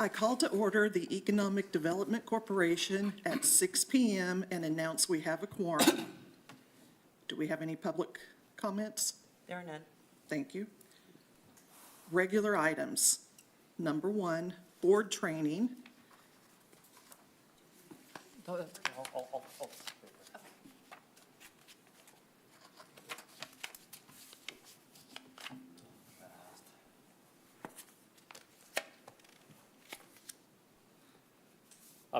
I call to order the Economic Development Corporation at 6 p.m. and announce we have a quorum. Do we have any public comments? There are none. Thank you. Regular items. Number 1, board training.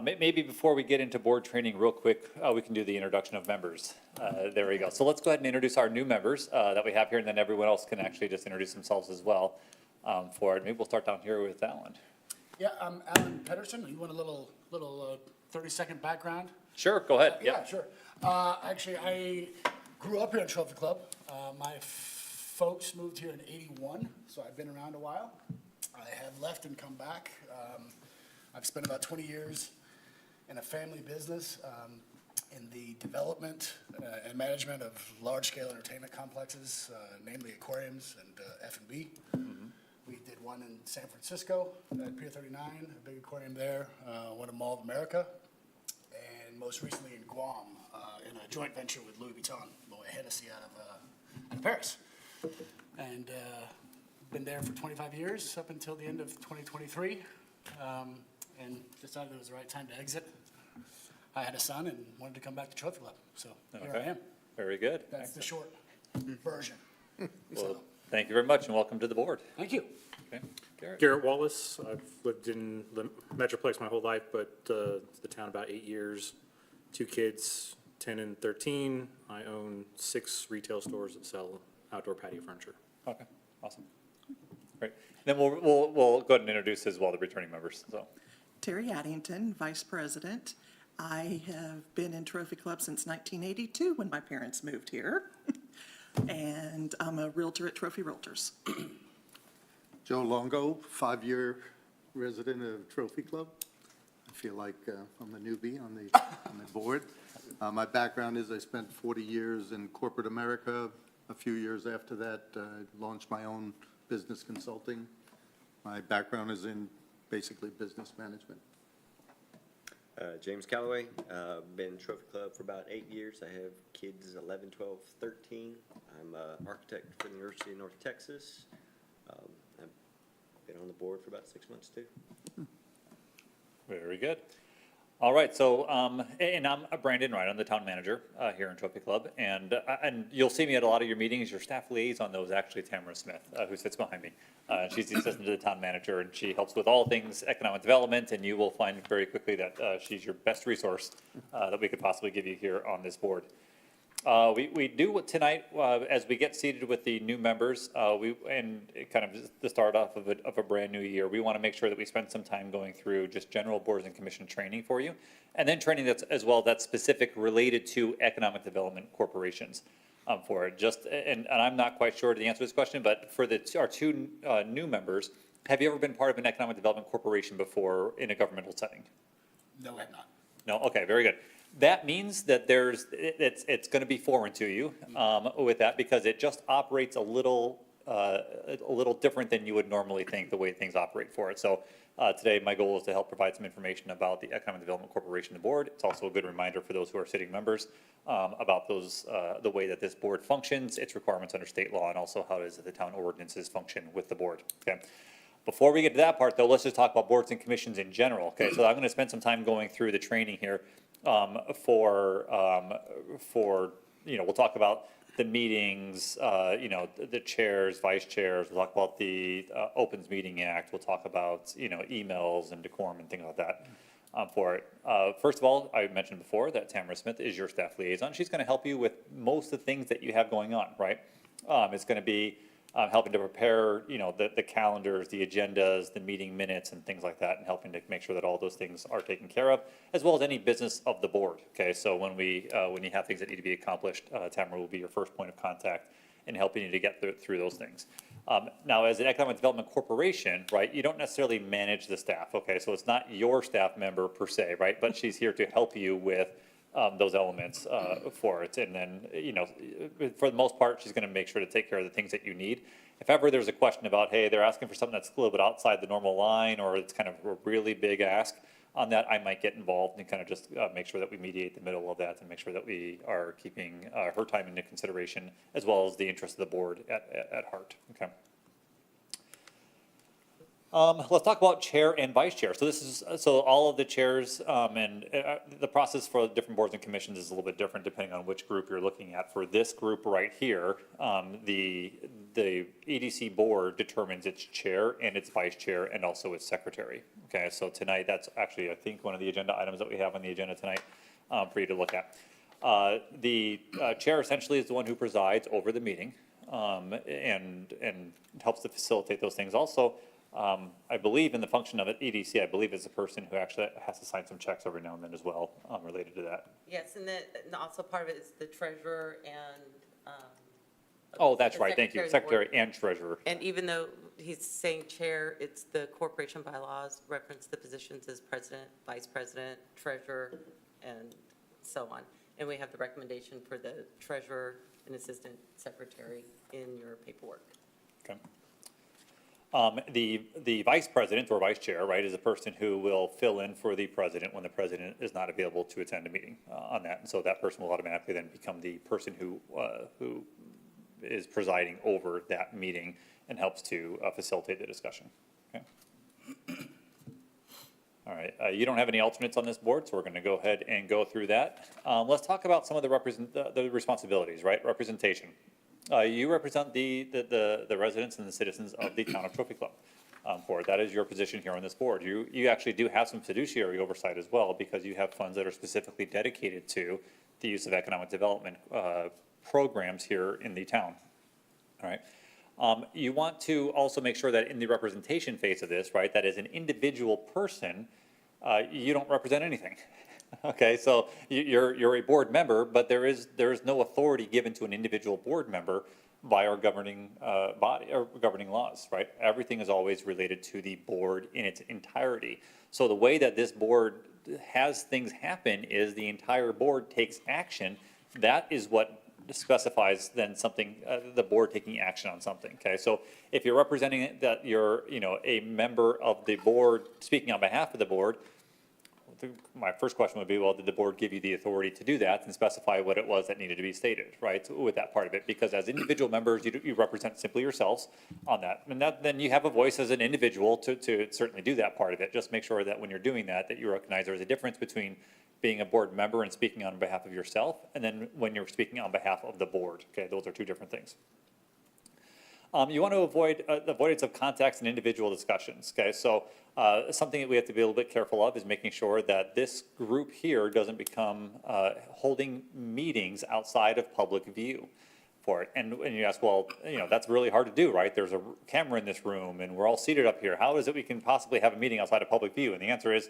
Maybe before we get into board training real quick, we can do the introduction of members. There we go. So let's go ahead and introduce our new members that we have here, and then everyone else can actually just introduce themselves as well for it. Maybe we'll start down here with Alan. Yeah, I'm Alan Pedersen. You want a little 30-second background? Sure, go ahead. Yeah, sure. Actually, I grew up here at Trophy Club. My folks moved here in '81, so I've been around a while. I have left and come back. I've spent about 20 years in a family business in the development and management of large-scale entertainment complexes, namely aquariums and F&B. We did one in San Francisco at Pier 39, a big aquarium there, one in Mall of America, and most recently in Guam in a joint venture with Louis Vuitton, Moet Hennessy out of Paris. And been there for 25 years up until the end of 2023. And decided it was the right time to exit. I had a son and wanted to come back to Trophy Club, so here I am. Very good. That's the short version. Well, thank you very much, and welcome to the board. Thank you. Okay. Garrett. Garrett Wallace. I've lived in the Metroplex my whole life, but the town about 8 years. 2 kids, 10 and 13. I own 6 retail stores that sell outdoor patio furniture. Okay, awesome. Great. Then we'll go ahead and introduce as well the returning members. So. Terry Addington, Vice President. I have been in Trophy Club since 1982 when my parents moved here. And I'm a realtor at Trophy Realtors. Joe Longo, 5-year resident of Trophy Club. I feel like I'm a newbie on the board. My background is I spent 40 years in corporate America. A few years after that, launched my own business consulting. My background is in basically business management. James Calloway, been in Trophy Club for about 8 years. I have kids 11, 12, 13. I'm an architect for the University of North Texas. I've been on the board for about 6 months too. Very good. All right, so, and I'm Brandon Wright, I'm the town manager here in Trophy Club, and you'll see me at a lot of your meetings. Your staff liaison, though, is actually Tamara Smith, who sits behind me. She's the assistant to the town manager, and she helps with all things economic development, and you will find very quickly that she's your best resource that we could possibly give you here on this board. We do tonight, as we get seated with the new members, and kind of the start off of a brand new year, we want to make sure that we spend some time going through just general boards and commission training for you, and then training that's as well that's specific related to economic development corporations for it. And I'm not quite sure to the answer to this question, but for our 2 new members, have you ever been part of an economic development corporation before in a governmental setting? No, I have not. No? Okay, very good. That means that it's going to be foreign to you with that, because it just operates a little different than you would normally think the way things operate for it. So today my goal is to help provide some information about the Economic Development Corporation, the board. It's also a good reminder for those who are sitting members about the way that this board functions, its requirements under state law, and also how it is that the town ordinances function with the board. Okay. Before we get to that part, though, let's just talk about boards and commissions in general. Okay, so I'm going to spend some time going through the training here for we'll talk about the meetings, the chairs, vice chairs. We'll talk about the Opens Meeting Act. We'll talk about emails and decorum and things like that for it. First of all, I mentioned before that Tamara Smith is your staff liaison. She's going to help you with most of the things that you have going on. Right? It's going to be helping to prepare, the calendars, the agendas, the meeting minutes, and things like that, and helping to make sure that all those things are taken care of, as well as any business of the board. Okay, so when you have things that need to be accomplished, Tamara will be your first point of contact in helping you to get through those things. Now, as an economic development corporation, right, you don't necessarily manage the staff. Okay, so it's not your staff member per se, right, but she's here to help you with those elements for it. And then, for the most part, she's going to make sure to take care of the things that you need. If ever there's a question about, hey, they're asking for something that's a little bit outside the normal line, or it's kind of a really big ask on that, I might get involved and kind of just make sure that we mediate the middle of that and make sure that we are keeping her time into consideration as well as the interest of the board at heart, okay? Let's talk about chair and vice chair. So this is, so all of the chairs, and the process for different boards and commissions is a little bit different depending on which group you're looking at. For this group right here, the EDC board determines its chair and its vice chair and also its secretary. Okay, so tonight, that's actually, I think, one of the agenda items that we have on the agenda tonight for you to look at. The chair essentially is the one who presides over the meeting and helps to facilitate those things. Also, I believe in the function of an EDC, I believe is a person who actually has to sign some checks every now and then as well, related to that. Yes, and also part of it is the treasurer and. Oh, that's the right, thank you, of the board. secretary and treasurer. And even though he's saying chair, it's the corporation bylaws reference the positions as president, vice president, treasurer, and so on. And we have the recommendation for the treasurer and assistant secretary in your paperwork. Okay. The vice president or vice chair, right, is a person who will fill in for the president when the president is not available to attend a meeting on that. And so that person will automatically then become the person who is presiding over that meeting and helps to facilitate the discussion. Okay. All right, you don't have any alternates on this board, so we're going to go ahead and go through that. Let's talk about some of the responsibilities, right? Representation. You represent the residents and the citizens of the town of Trophy Club. For it. That is your position here on this board. You actually do have some fiduciary oversight as well because you have funds that are specifically dedicated to the use of economic development programs here in the town. All right. You want to also make sure that in the representation phase of this, right, that as an individual person, you don't represent anything. Okay, so you're a board member, but there is no authority given to an individual board member by our governing body or governing laws, right? Everything is always related to the board in its entirety. So the way that this board has things happen is the entire board takes action. That is what specifies then something, the board taking action on something, okay? So if you're representing it, that you're, a member of the board speaking on behalf of the board, my first question would be, well, did the board give you the authority to do that and specify what it was that needed to be stated, right, with that part of it? Because as individual members, you represent simply yourselves on that. And then you have a voice as an individual to certainly do that part of it. Just make sure that when you're doing that you recognize there's a difference between being a board member and speaking on behalf of yourself, and then when you're speaking on behalf of the board, okay? Those are two different things. You want to avoid the avoidance of contacts and individual discussions, okay? So something that we have to be a little bit careful of is making sure that this group here doesn't become holding meetings outside of public view for it. And you ask, well, that's really hard to do, right? There's a camera in this room and we're all seated up here. How is it we can possibly have a meeting outside of public view? And the answer is,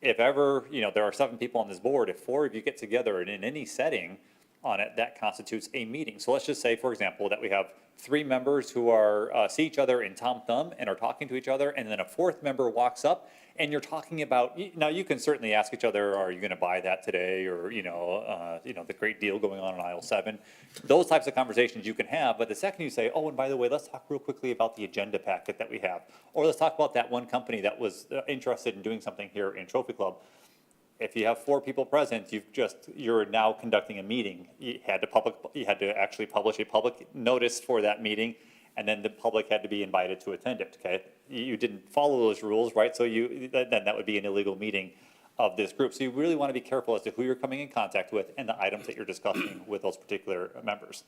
if ever, there are 7 people on this board, if 4 of you get together and in any setting on it, that constitutes a meeting. So let's just say, for example, that we have 3 members who are see each other in Tom Thumb and are talking to each other, and then a 4th member walks up and you're talking about, now you can certainly ask each other, are you going to buy that today, or the great deal going on in aisle 7. Those types of conversations you can have, but the second you say, oh, and by the way, let's talk real quickly about the agenda packet that we have, or let's talk about that one company that was interested in doing something here in Trophy Club. If you have 4 people present, you're now conducting a meeting. You had to actually publish a public notice for that meeting, and then the public had to be invited to attend it, okay? You didn't follow those rules, right? So then that would be an illegal meeting of this group. So you really want to be careful as to who you're coming in contact with and the items that you're discussing with those particular members.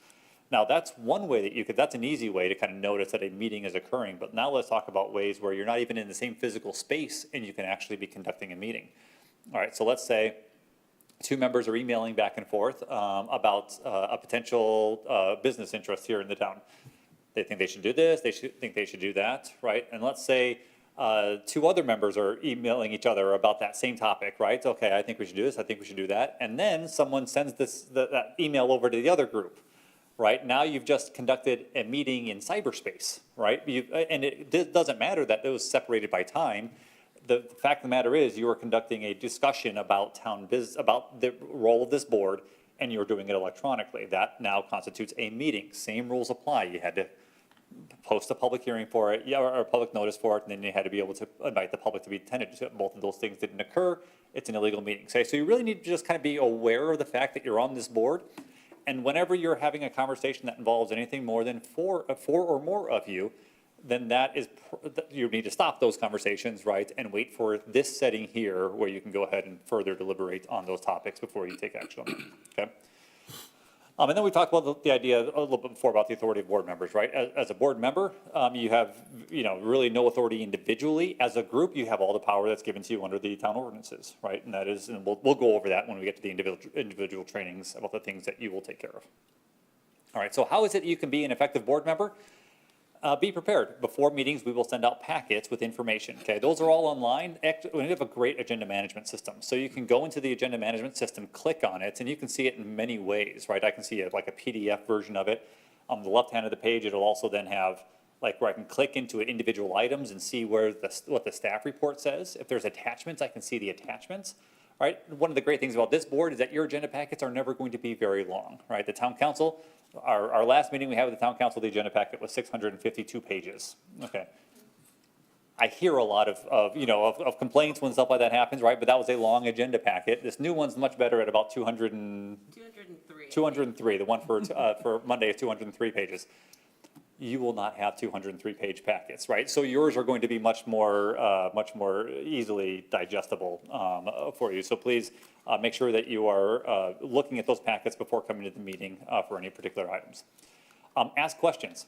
Now, that's one way that that's an easy way to kind of notice that a meeting is occurring. But now let's talk about ways where you're not even in the same physical space and you can actually be conducting a meeting. All right, so let's say 2 members are emailing back and forth about a potential business interest here in the town. They think they should do this, think they should do that, right? And let's say 2 other members are emailing each other about that same topic, right? Okay, I think we should do this, I think we should do that. And then someone sends that email over to the other group, right? Now you've just conducted a meeting in cyberspace, right? And it doesn't matter that it was separated by time. The fact of the matter is you are conducting a discussion about town business, about the role of this board, and you're doing it electronically. That now constitutes a meeting. Same rules apply. You had to post a public hearing for it, yeah, or a public notice for it, and then you had to be able to invite the public to be attended. So both of those things didn't occur. It's an illegal meeting. So you really need to just kind of be aware of the fact that you're on this board. And whenever you're having a conversation that involves anything more than four or more of you, then you need to stop those conversations, right? And wait for this setting here where you can go ahead and further deliberate on those topics before you take action on them, okay? And then we talked about the idea a little bit before about the authority of board members, right? As a board member, you have, really no authority individually. As a group, you have all the power that's given to you under the town ordinances, right? And that is, and we'll go over that when we get to the individual trainings about the things that you will take care of. All right, so how is it you can be an effective board member? Be prepared. Before meetings, we will send out packets with information, okay? Those are all online. We have a great agenda management system. So you can go into the agenda management system, click on it, and you can see it in many ways, right? I can see it like a PDF version of it. On the left hand of the page, it'll also then have like where I can click into individual items and see what the staff report says. If there's attachments, I can see the attachments. Right? One of the great things about this board is that your agenda packets are never going to be very long, right? The town council, our last meeting we had with the town council, the agenda packet was 652 pages, okay? I hear a lot of complaints when stuff like that happens, right? But that was a long agenda packet. This new one's much better at about 203. 203, the one for Monday is 203 pages. You will not have 203-page packets, right? So yours are going to be much more easily digestible for you. So please make sure that you are looking at those packets before coming to the meeting for any particular items. Ask questions.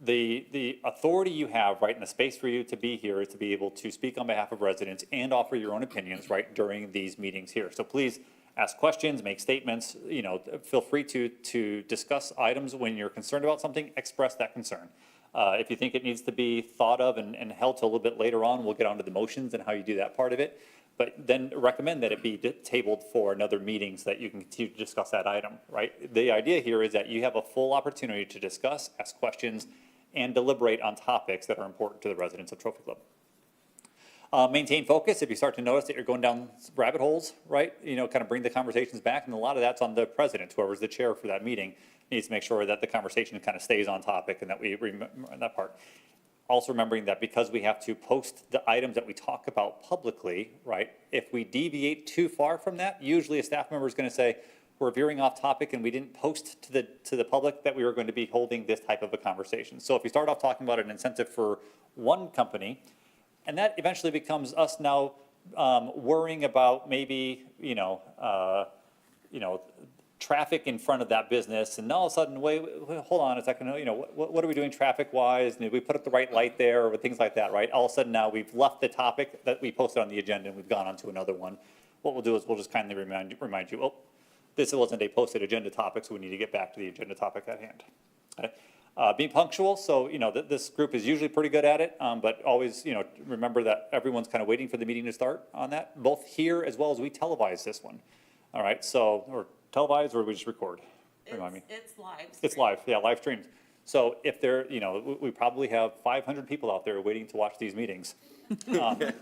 The authority you have, right, and the space for you to be here is to be able to speak on behalf of residents and offer your own opinions, right, during these meetings here. So please ask questions, make statements, feel free to discuss items. When you're concerned about something, express that concern. If you think it needs to be thought of and held till a little bit later on, we'll get onto the motions and how you do that part of it. But then recommend that it be tabled for another meeting so that you can continue to discuss that item, right? The idea here is that you have a full opportunity to discuss, ask questions, and deliberate on topics that are important to the residents of Trophy Club. Maintain focus. If you start to notice that you're going down rabbit holes, right, kind of bring the conversations back, and a lot of that's on the president, whoever's the chair for that meeting, needs to make sure that the conversation kind of stays on topic and that we remember that part. Also remembering that because we have to post the items that we talk about publicly, right, if we deviate too far from that, usually a staff member is going to say, we're veering off topic and we didn't post to the public that we were going to be holding this type of a conversation. So if we start off talking about an incentive for one company, and that eventually becomes us now worrying about maybe, traffic in front of that business, and all of a sudden, wait, hold on a second, what are we doing traffic-wise? Did we put up the right light there, or things like that, right? All of a sudden now we've left the topic that we posted on the agenda and we've gone on to another one. What we'll do is we'll just kindly remind you, oh, this wasn't a posted agenda topic, so we need to get back to the agenda topic at hand. Okay? Being punctual, so this group is usually pretty good at it, but always remember that everyone's kind of waiting for the meeting to start on that, both here as well as we televise this one. All right, so or televise or we just record? Remind me. It's live. It's live, yeah, live streamed. So if there, we probably have 500 people out there waiting to watch these meetings. And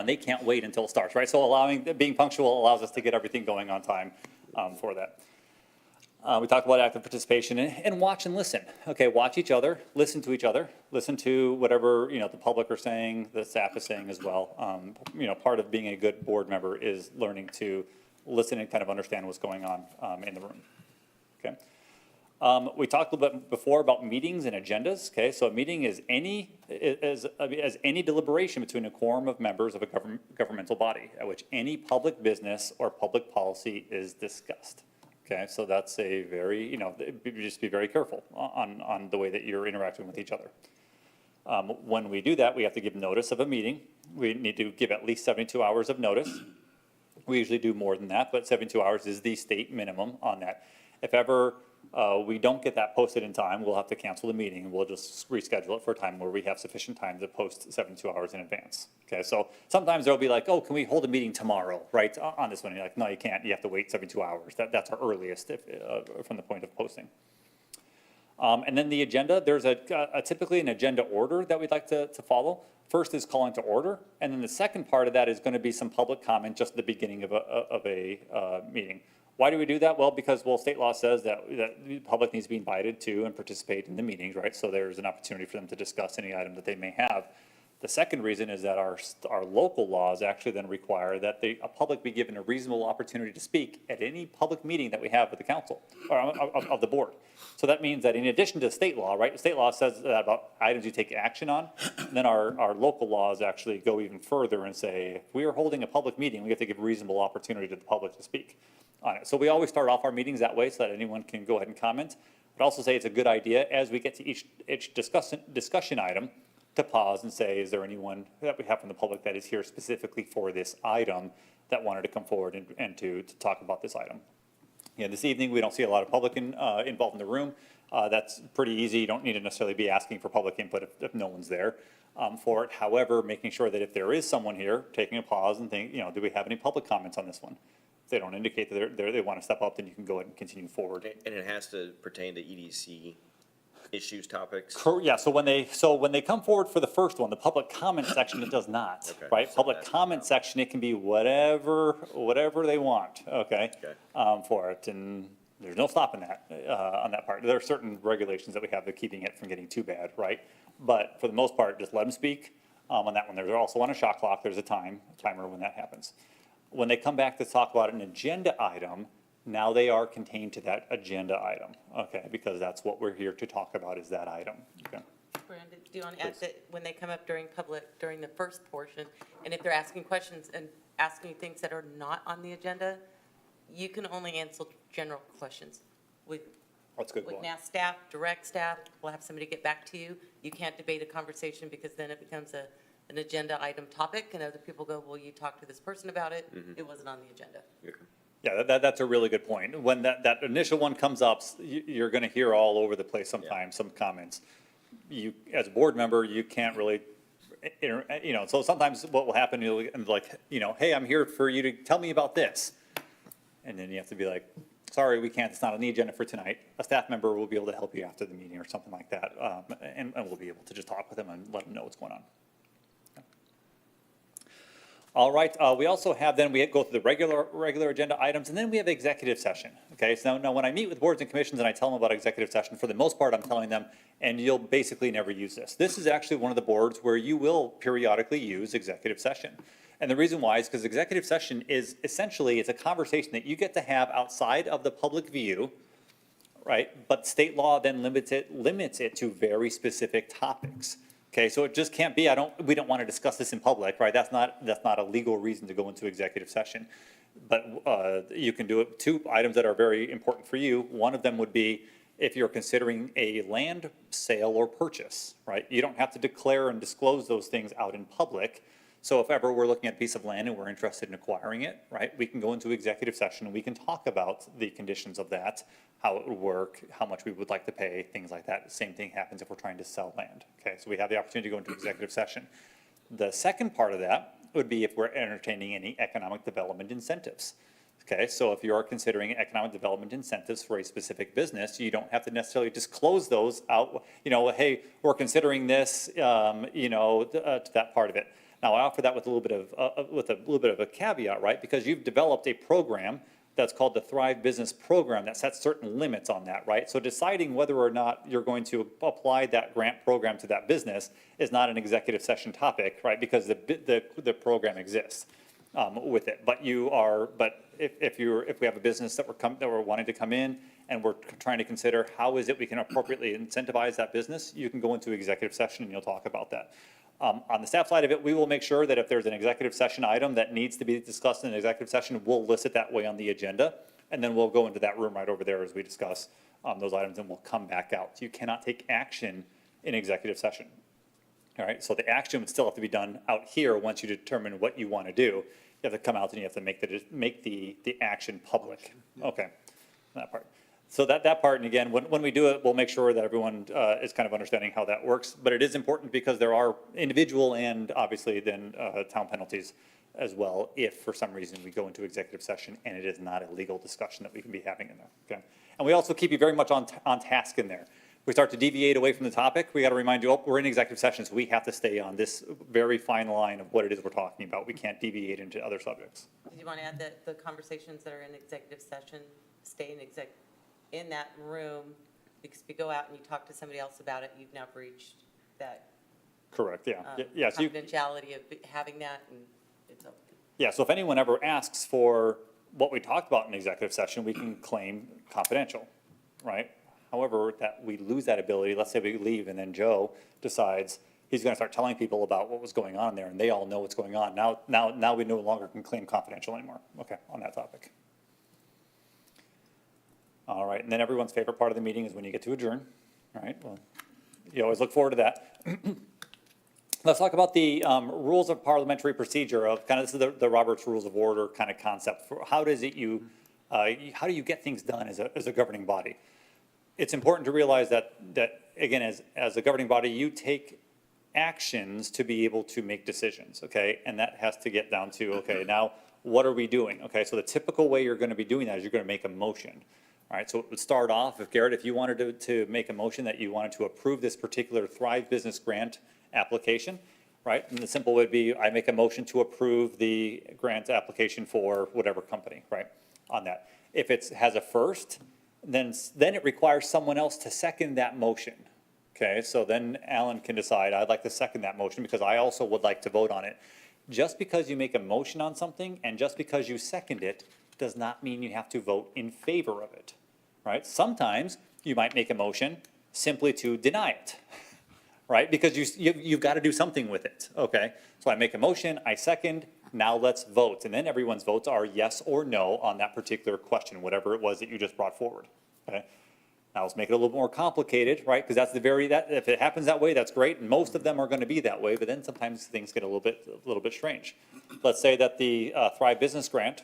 they can't wait until it starts, right? So being punctual allows us to get everything going on time for that. We talked about active participation and watch and listen. Okay, watch each other, listen to each other, listen to whatever, the public are saying, the staff is saying as well. Part of being a good board member is learning to listen and kind of understand what's going on in the room. Okay. We talked a little bit before about meetings and agendas. Okay, so a meeting is any deliberation between a quorum of members of a governmental body at which any public business or public policy is discussed. Okay, so that's a very, just be very careful on the way that you're interacting with each other. When we do that, we have to give notice of a meeting. We need to give at least 72 hours of notice. We usually do more than that, but 72 hours is the state minimum on that. If ever we don't get that posted in time, we'll have to cancel the meeting and we'll just reschedule it for a time where we have sufficient time to post 72 hours in advance. Okay, so sometimes there'll be like, oh, can we hold a meeting tomorrow, right, on this one? And you're like, no, you can't. You have to wait 72 hours. That's our earliest from the point of posting. And then the agenda, there's typically an agenda order that we'd like to follow. First is calling to order, and then the second part of that is going to be some public comment just at the beginning of a meeting. Why do we do that? Well, because, state law says that the public needs to be invited to and participate in the meetings, right? So there's an opportunity for them to discuss any item that they may have. The second reason is that our local laws actually then require that a public be given a reasonable opportunity to speak at any public meeting that we have with the council, or of the board. So that means that in addition to state law, right, the state law says that about items you take action on, then our local laws actually go even further and say, if we are holding a public meeting, we have to give reasonable opportunity to the public to speak on it. So we always start off our meetings that way so that anyone can go ahead and comment. But also say it's a good idea as we get to each discussion item to pause and say, is there anyone that we have from the public that is here specifically for this item that wanted to come forward and to talk about this item? Yeah, this evening, we don't see a lot of public involved in the room. That's pretty easy. You don't need to necessarily be asking for public input if no one's there for it. However, making sure that if there is someone here, taking a pause and think, do we have any public comments on this one? If they don't indicate that they want to step up, then you can go ahead and continue forward. And it has to pertain to EDC issues, topics? Yeah, so when they come forward for the first one, the public comment section, it does not, Okay, right? so Public that's- comment section, it can be whatever they want, okay? Okay. For it, and there's no stopping that, on that part. There are certain regulations that we have that keeping it from getting too bad, right? But for the most part, just let them speak, on that one. There's also on a shot clock, there's a timer when that happens. When they come back to talk about an agenda item, now they are contained to that agenda item, okay? Because that's what we're here to talk about, is that item, okay? Brandon, do you want to add that when they come up during the first portion, and if they're asking questions and asking things that are not on the agenda, you can only answer general questions. We That's good. can ask staff, direct staff, we'll have somebody get back to you. You can't debate a conversation because then it becomes an agenda item topic, and other people go, well, you talked to this person about it, it wasn't on the agenda. Okay. Yeah, that's a really good point. When that initial one comes up, you're gonna hear all over the place sometimes, some comments. You, as a board member, you can't really, so sometimes what will happen, you'll, like, hey, I'm here for you to tell me about this. And then you have to be like, sorry, we can't, it's not on the agenda for tonight. A staff member will be able to help you after the meeting or something like that. And we'll be able to just talk with them and let them know what's going on. All right, we also have, then we go through the regular agenda items, and then we have executive session, okay? So now when I meet with boards and commissions and I tell them about executive session, for the most part, I'm telling them, and you'll basically never use this. This is actually one of the boards where you will periodically use executive session. And the reason why is because executive session is essentially, it's a conversation that you get to have outside of the public view, right? But state law then limits it to very specific topics. Okay, so it just can't be, we don't want to discuss this in public, right? That's not a legal reason to go into executive session. But you can do it, 2 items that are very important for you. One of them would be if you're considering a land sale or purchase, right? You don't have to declare and disclose those things out in public. So if ever we're looking at a piece of land and we're interested in acquiring it, right, we can go into executive session and we can talk about the conditions of that, how it would work, how much we would like to pay, things like that. Same thing happens if we're trying to sell land. Okay, so we have the opportunity to go into executive session. The second part of that would be if we're entertaining any economic development incentives. Okay, so if you are considering economic development incentives for a specific business, you don't have to necessarily disclose those out, hey, we're considering this, to that part of it. Now, I offer that with a little bit of a caveat, right? Because you've developed a program that's called the Thrive Business Program that sets certain limits on that, right? So deciding whether or not you're going to apply that grant program to that business is not an executive session topic, right? Because the program exists with it. But if we have a business that we're wanting to come in and we're trying to consider how is it we can appropriately incentivize that business, you can go into executive session and you'll talk about that. On the staff side of it, we will make sure that if there's an executive session item that needs to be discussed in an executive session, we'll list it that way on the agenda. And then we'll go into that room right over there as we discuss those items, and we'll come back out. So you cannot take action in executive session. All right, so the action would still have to be done out here once you determine what you want to do. You have to come out and you have to make the action public. Okay, that part. So that part, and again, when we do it, we'll make sure that everyone is kind of understanding how that works. But it is important because there are individual and obviously then town penalties as well if for some reason we go into executive session and it is not a legal discussion that we can be having in there, okay? And we also keep you very much on task in there. we start to deviate away from the topic, we got to remind you, oh, we're in executive session, so we have to stay on this very fine line of what it is we're talking about. We can't deviate into other subjects. Did you want to add that the conversations that are in executive session stay in that room? Because if you go out and you talk to somebody else about it, you've now breached that Correct, yeah. Yeah, so you, confidentiality of having that, and it's open. yeah, so if anyone ever asks for what we talked about in executive session, we can claim confidential, right? However, that we lose that ability, let's say we leave and then Joe decides he's gonna start telling people about what was going on there and they all know what's going on. Now we no longer can claim confidential anymore. Okay, on that topic. All right, and then everyone's favorite part of the meeting is when you get to adjourn, all right? Well, you always look forward to that. Let's talk about the rules of parliamentary procedure of kind of, this is the Robert's Rules of Order kind of concept for how does it how do you get things done as a governing body? It's important to realize that again, as a governing body, you take actions to be able to make decisions, okay? And that has to get down to, okay, now what are we doing? Okay, so the typical way you're gonna be doing that is you're gonna make a motion. All right, so it would start off, if Garrett, if you wanted to make a motion that you wanted to approve this particular Thrive Business Grant application, right? And the simple would be, I make a motion to approve the grant application for whatever company, right, on that. If it has a first, then it requires someone else to second that motion. Okay, so then Alan can decide, I'd like to second that motion because I also would like to vote on it. Just because you make a motion on something and just because you second it does not mean you have to vote in favor of it, right? Sometimes you might make a motion simply to deny it, right? Because you've got to do something with it, okay? So I make a motion, I second, now let's vote. And then everyone's votes are yes or no on that particular question, whatever it was that you just brought forward, okay? Now let's make it a little more complicated, right? Because that's if it happens that way, that's great. And most of them are going to be that way, but then sometimes things get a little bit strange. Let's say that the Thrive Business Grant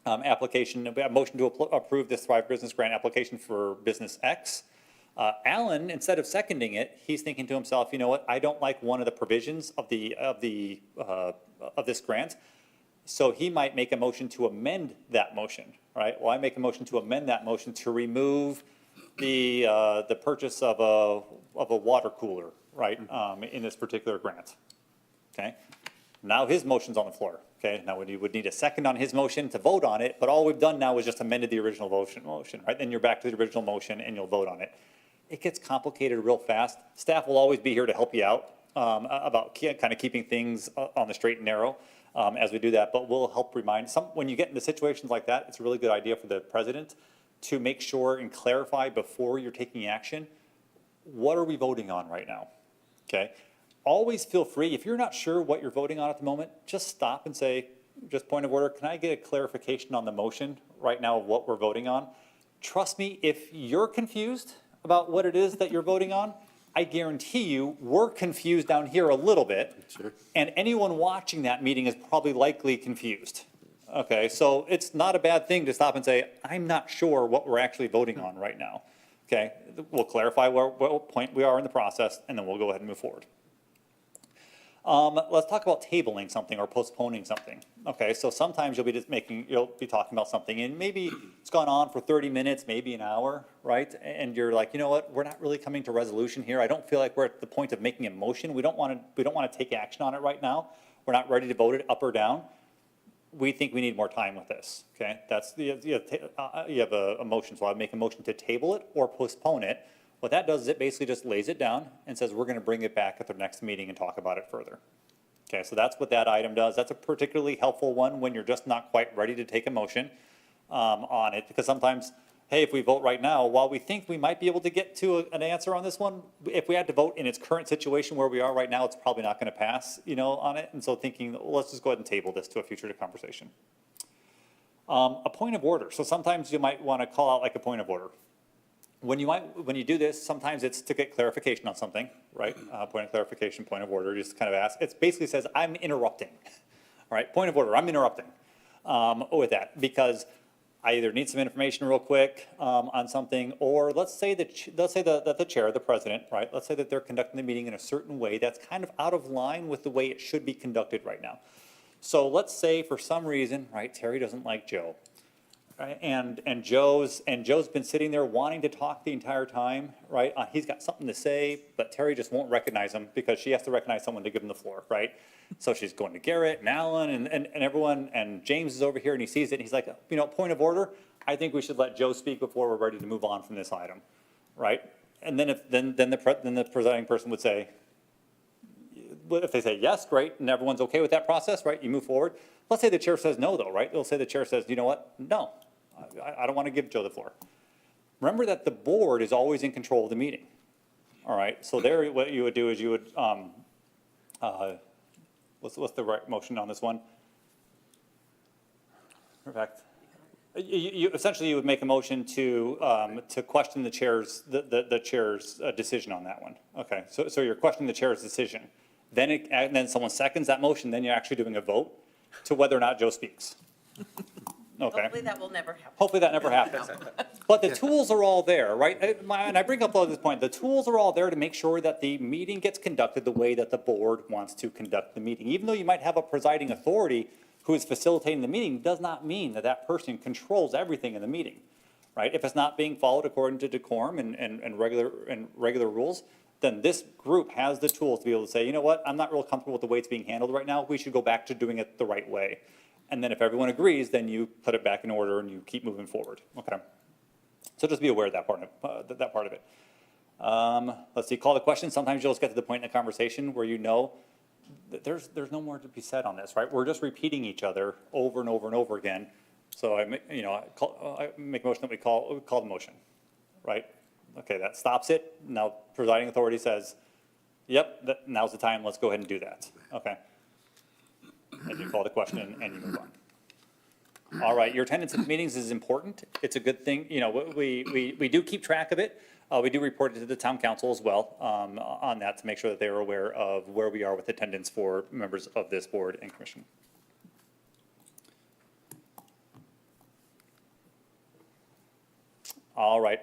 application, a motion to approve this Thrive Business Grant application for business X. Alan, instead of seconding it, he's thinking to himself, you know what, I don't like one of the provisions of this grant. So he might make a motion to amend that motion, right? Well, I make a motion to amend that motion to remove the purchase of a water cooler, right, in this particular grant, okay? Now his motion's on the floor, okay? Now you would need a second on his motion to vote on it, but all we've done now is just amended the original motion, right? Then you're back to the original motion and you'll vote on it. It gets complicated real fast. Staff will always be here to help you out about kind of keeping things on the straight and narrow as we do that, but we'll help remind when you get into situations like that, it's a really good idea for the president to make sure and clarify before you're taking action, what are we voting on right now, okay? Always feel free, if you're not sure what you're voting on at the moment, just stop and say, just point of order, can I get a clarification on the motion right now of what we're voting on? Trust me, if you're confused about what it is that you're voting on, I guarantee you, we're confused down here a little bit. Sure. And anyone watching that meeting is probably likely confused. Okay, so it's not a bad thing to stop and say, I'm not sure what we're actually voting on right now. Okay, we'll clarify what point we are in the process, and then we'll go ahead and move forward. Let's talk about tabling something or postponing something. Okay, so sometimes you'll be talking about something and maybe it's gone on for 30 minutes, maybe an hour, right? And you're like, you know what, we're not really coming to resolution here. I don't feel like we're at the point of making a motion. We don't want to take action on it right now. We're not ready to vote it up or down. We think we need more time with this, okay? That's you have a motion, so I make a motion to table it or postpone it. What that does is it basically just lays it down and says we're going to bring it back at the next meeting and talk about it further. Okay, so that's what that item does. That's a particularly helpful one when you're just not quite ready to take a motion on it, because sometimes, hey, if we vote right now, while we think we might be able to get to an answer on this one, if we had to vote in its current situation where we are right now, it's probably not going to pass, on it. And so thinking, well, let's just go ahead and table this to a future conversation. A point of order. So sometimes you might want to call out like a point of order. When you do this, sometimes it's to get clarification on something, right? Point of clarification, point of order, just kind of ask. It basically says, I'm interrupting, all right? Point of order, I'm interrupting with that because I either need some information real quick on something, or let's say that the chair, the president, right? Let's say that they're conducting the meeting in a certain way that's kind of out of line with the way it should be conducted right now. So let's say for some reason, right, Terry doesn't like Joe. right? And Joe's been sitting there wanting to talk the entire time, right? He's got something to say, but Terry just won't recognize him because she has to recognize someone to give him the floor, right? So she's going to Garrett and Alan and everyone, and James is over here and he sees it and he's like, point of order, I think we should let Joe speak before we're ready to move on from this item, right? And then then the presiding person would say, if they say yes, great, and everyone's okay with that process, right, you move forward. Let's say the chair says no, though, right? They'll say the chair says, you know what, no, I don't want to give Joe the floor. Remember that the board is always in control of the meeting, all right? So there, what you would do is you would, what's the right motion on this one? In fact, essentially you would make a motion to question the chair's, the chair's decision on that one. Okay, so you're questioning the chair's decision. And then someone seconds that motion, then you're actually doing a vote to whether or not Joe speaks. Okay. Hopefully that will never happen. Hopefully that never happens. But the tools are all there, right? And I bring up this point, the tools are all there to make sure that the meeting gets conducted the way that the board wants to conduct the meeting. Even though you might have a presiding authority who is facilitating the meeting, does not mean that that person controls everything in the meeting, right? If it's not being followed according to decorum and regular rules, then this group has the tools to be able to say, you know what, I'm not real comfortable with the way it's being handled right now. We should go back to doing it the right way. And then if everyone agrees, then you put it back in order and you keep moving forward. Okay. So just be aware of that part of it. Let's see, call the question. Sometimes you'll just get to the point in the conversation where you know that there's no more to be said on this, right? We're just repeating each other over and over and over again. So I make a motion that we call the motion, right? Okay, that stops it. Now presiding authority says, yep, now's the time, let's go ahead and do that. Okay. And you call the question and you move on. All right, your attendance at meetings is important. It's a good thing. We do keep track of it. We do report it to the town council as well on that to make sure that they're aware of where we are with attendance for members of this board and commission. All right,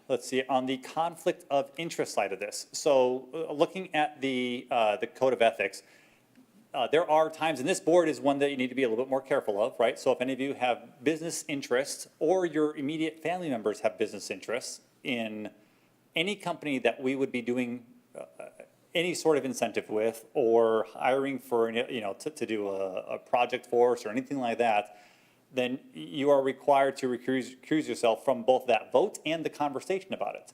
let's see, on the conflict of interest side of this. So looking at the code of ethics, there are times, and this board is one that you need to be a little bit more careful of, right? So if any of you have business interests or your immediate family members have business interests in any company that we would be doing any sort of incentive with or hiring for, to do a project for us or anything like that, then you are required to recuse yourself from both that vote and the conversation about it.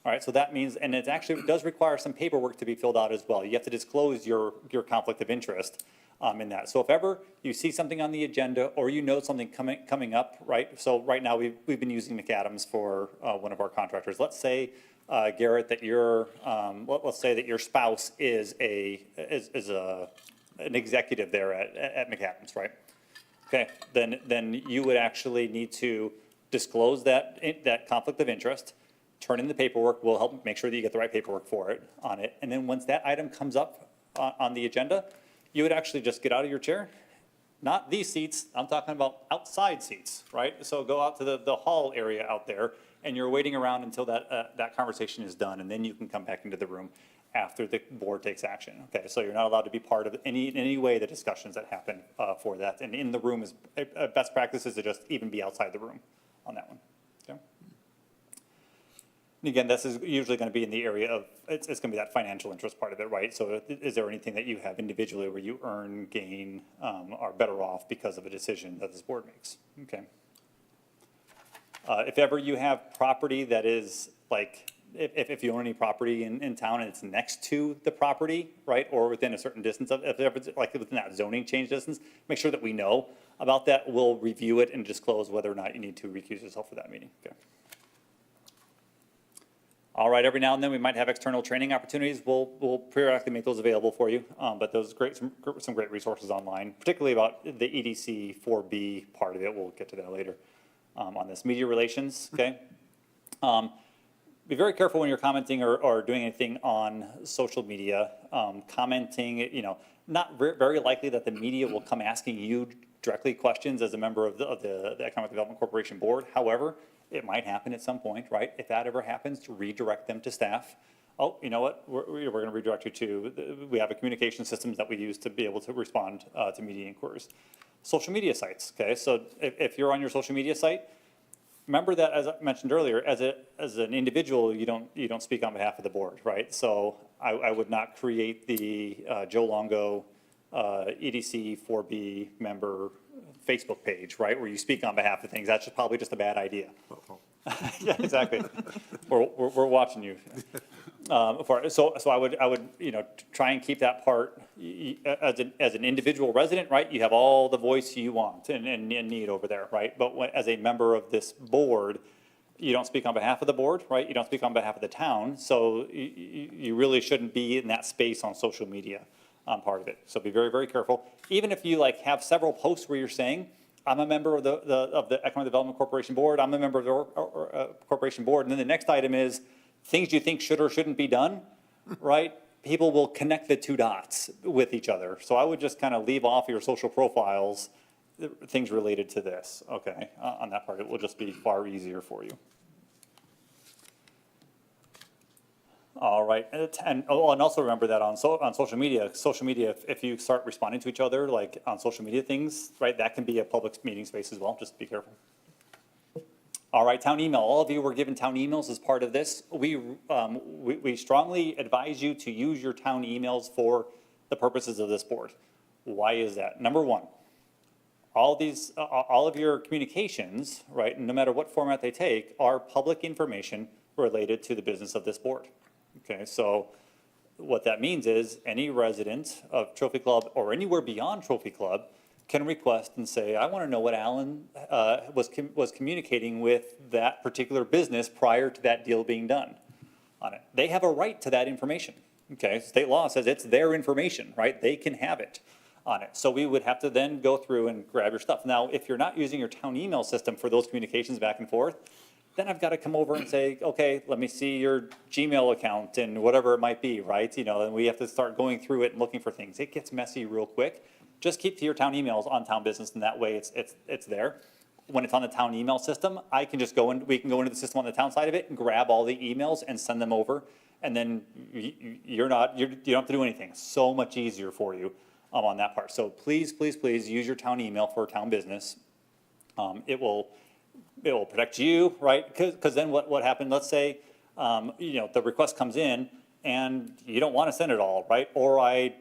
All right, so that means, and it actually does require some paperwork to be filled out as well. You have to disclose your conflict of interest in that. So if ever you see something on the agenda or you know something coming up, right? So right now we've been using McAdams for one of our contractors. Let's say, Garrett, that let's say that your spouse is an executive there at McAdams, right? Okay, then you would actually need to disclose that conflict of interest. Turn in the paperwork. We'll help make sure that you get the right paperwork for it on it. And then once that item comes up on the agenda, you would actually just get out of your chair. Not these seats, I'm talking about outside seats, right? So go out to the hall area out there and you're waiting around until that conversation is done, and then you can come back into the room after the board takes action. Okay, so you're not allowed to be part of in any way the discussions that happen for that. And in the room is best practice is to just even be outside the room on that one. Okay. And again, this is usually going to be in the area of, it's going to be that financial interest part of it, right? So is there anything that you have individually where you earn, gain, are better off because of a decision that this board makes? Okay. If ever you have property that is like, if you own any property in town and it's next to the property, right, or within a certain distance of, if it's like within that zoning change distance, make sure that we know about that. We'll review it and disclose whether or not you need to recuse yourself for that meeting. Okay. All right, every now and then we might have external training opportunities. We'll periodically make those available for you, but those some great resources online, particularly about the EDC 4B part of it. We'll get to that later on this. Media relations, okay? Be very careful when you're commenting or doing anything on social media. Commenting, not very likely that the media will come asking you directly questions as a member of the Economic Development Corporation Board. However, it might happen at some point, right? If that ever happens, to redirect them to staff oh, you know what, we're going to redirect you we have a communication systems that we use to be able to respond to media inquiries. Social media sites, okay? So if you're on your social media site, remember that, as I mentioned earlier, as an individual, you don't speak on behalf of the board, right? So I would not create the Joe Longo EDC 4B member Facebook page, right, where you speak on behalf of things. That's probably just a bad idea. Yeah, exactly. We're watching you. So I would, you know, try and keep that part, as an individual resident, right? You have all the voice you want and need over there, right? But as a member of this board, you don't speak on behalf of the board, right? You don't speak on behalf of the town, so you really shouldn't be in that space on social media on part of it. So be very, very careful. Even if you like have several posts where you're saying, I'm a member of the Economic Development Corporation Board, I'm a member of the corporation board, and then the next item is things you think should or shouldn't be done, right? People will connect the two dots with each other. So I would just kind of leave off your social profiles, things related to this, okay? On that part, it will just be far easier for you. All right, and also remember that on social media, if you start responding to each other, like on social media things, right, that can be a public meeting space as well, just be careful. All right, town email, all of you were given town emails as part of this. We strongly advise you to use your town emails for the purposes of this board. Why is that? Number one, all of your communications, right, no matter what format they take, are public information related to the business of this board. Okay, so what that means is any resident of Trophy Club or anywhere beyond Trophy Club can request and say, I want to know what Alan was communicating with that particular business prior to that deal being done on it. They have a right to that information. Okay, state law says it's their information, right? They can have it on it. So we would have to then go through and grab your stuff. Now, if you're not using your town email system for those communications back and forth, then I've got to come over and say, okay, let me see your Gmail account and whatever it might be, right? You know, and we have to start going through it and looking for things. It gets messy real quick. Just keep to your town emails on town business, and that way it's there. When it's on the town email system, I can just go in, we can go into the system on the town side of it and grab all the emails and send them over. And then you don't have to do anything. So much easier for you on that part. So please, please, please use your town email for town business. It will protect you, right? Because then what happened, let's say, you know, the request comes in and you don't want to send it all, right? Or I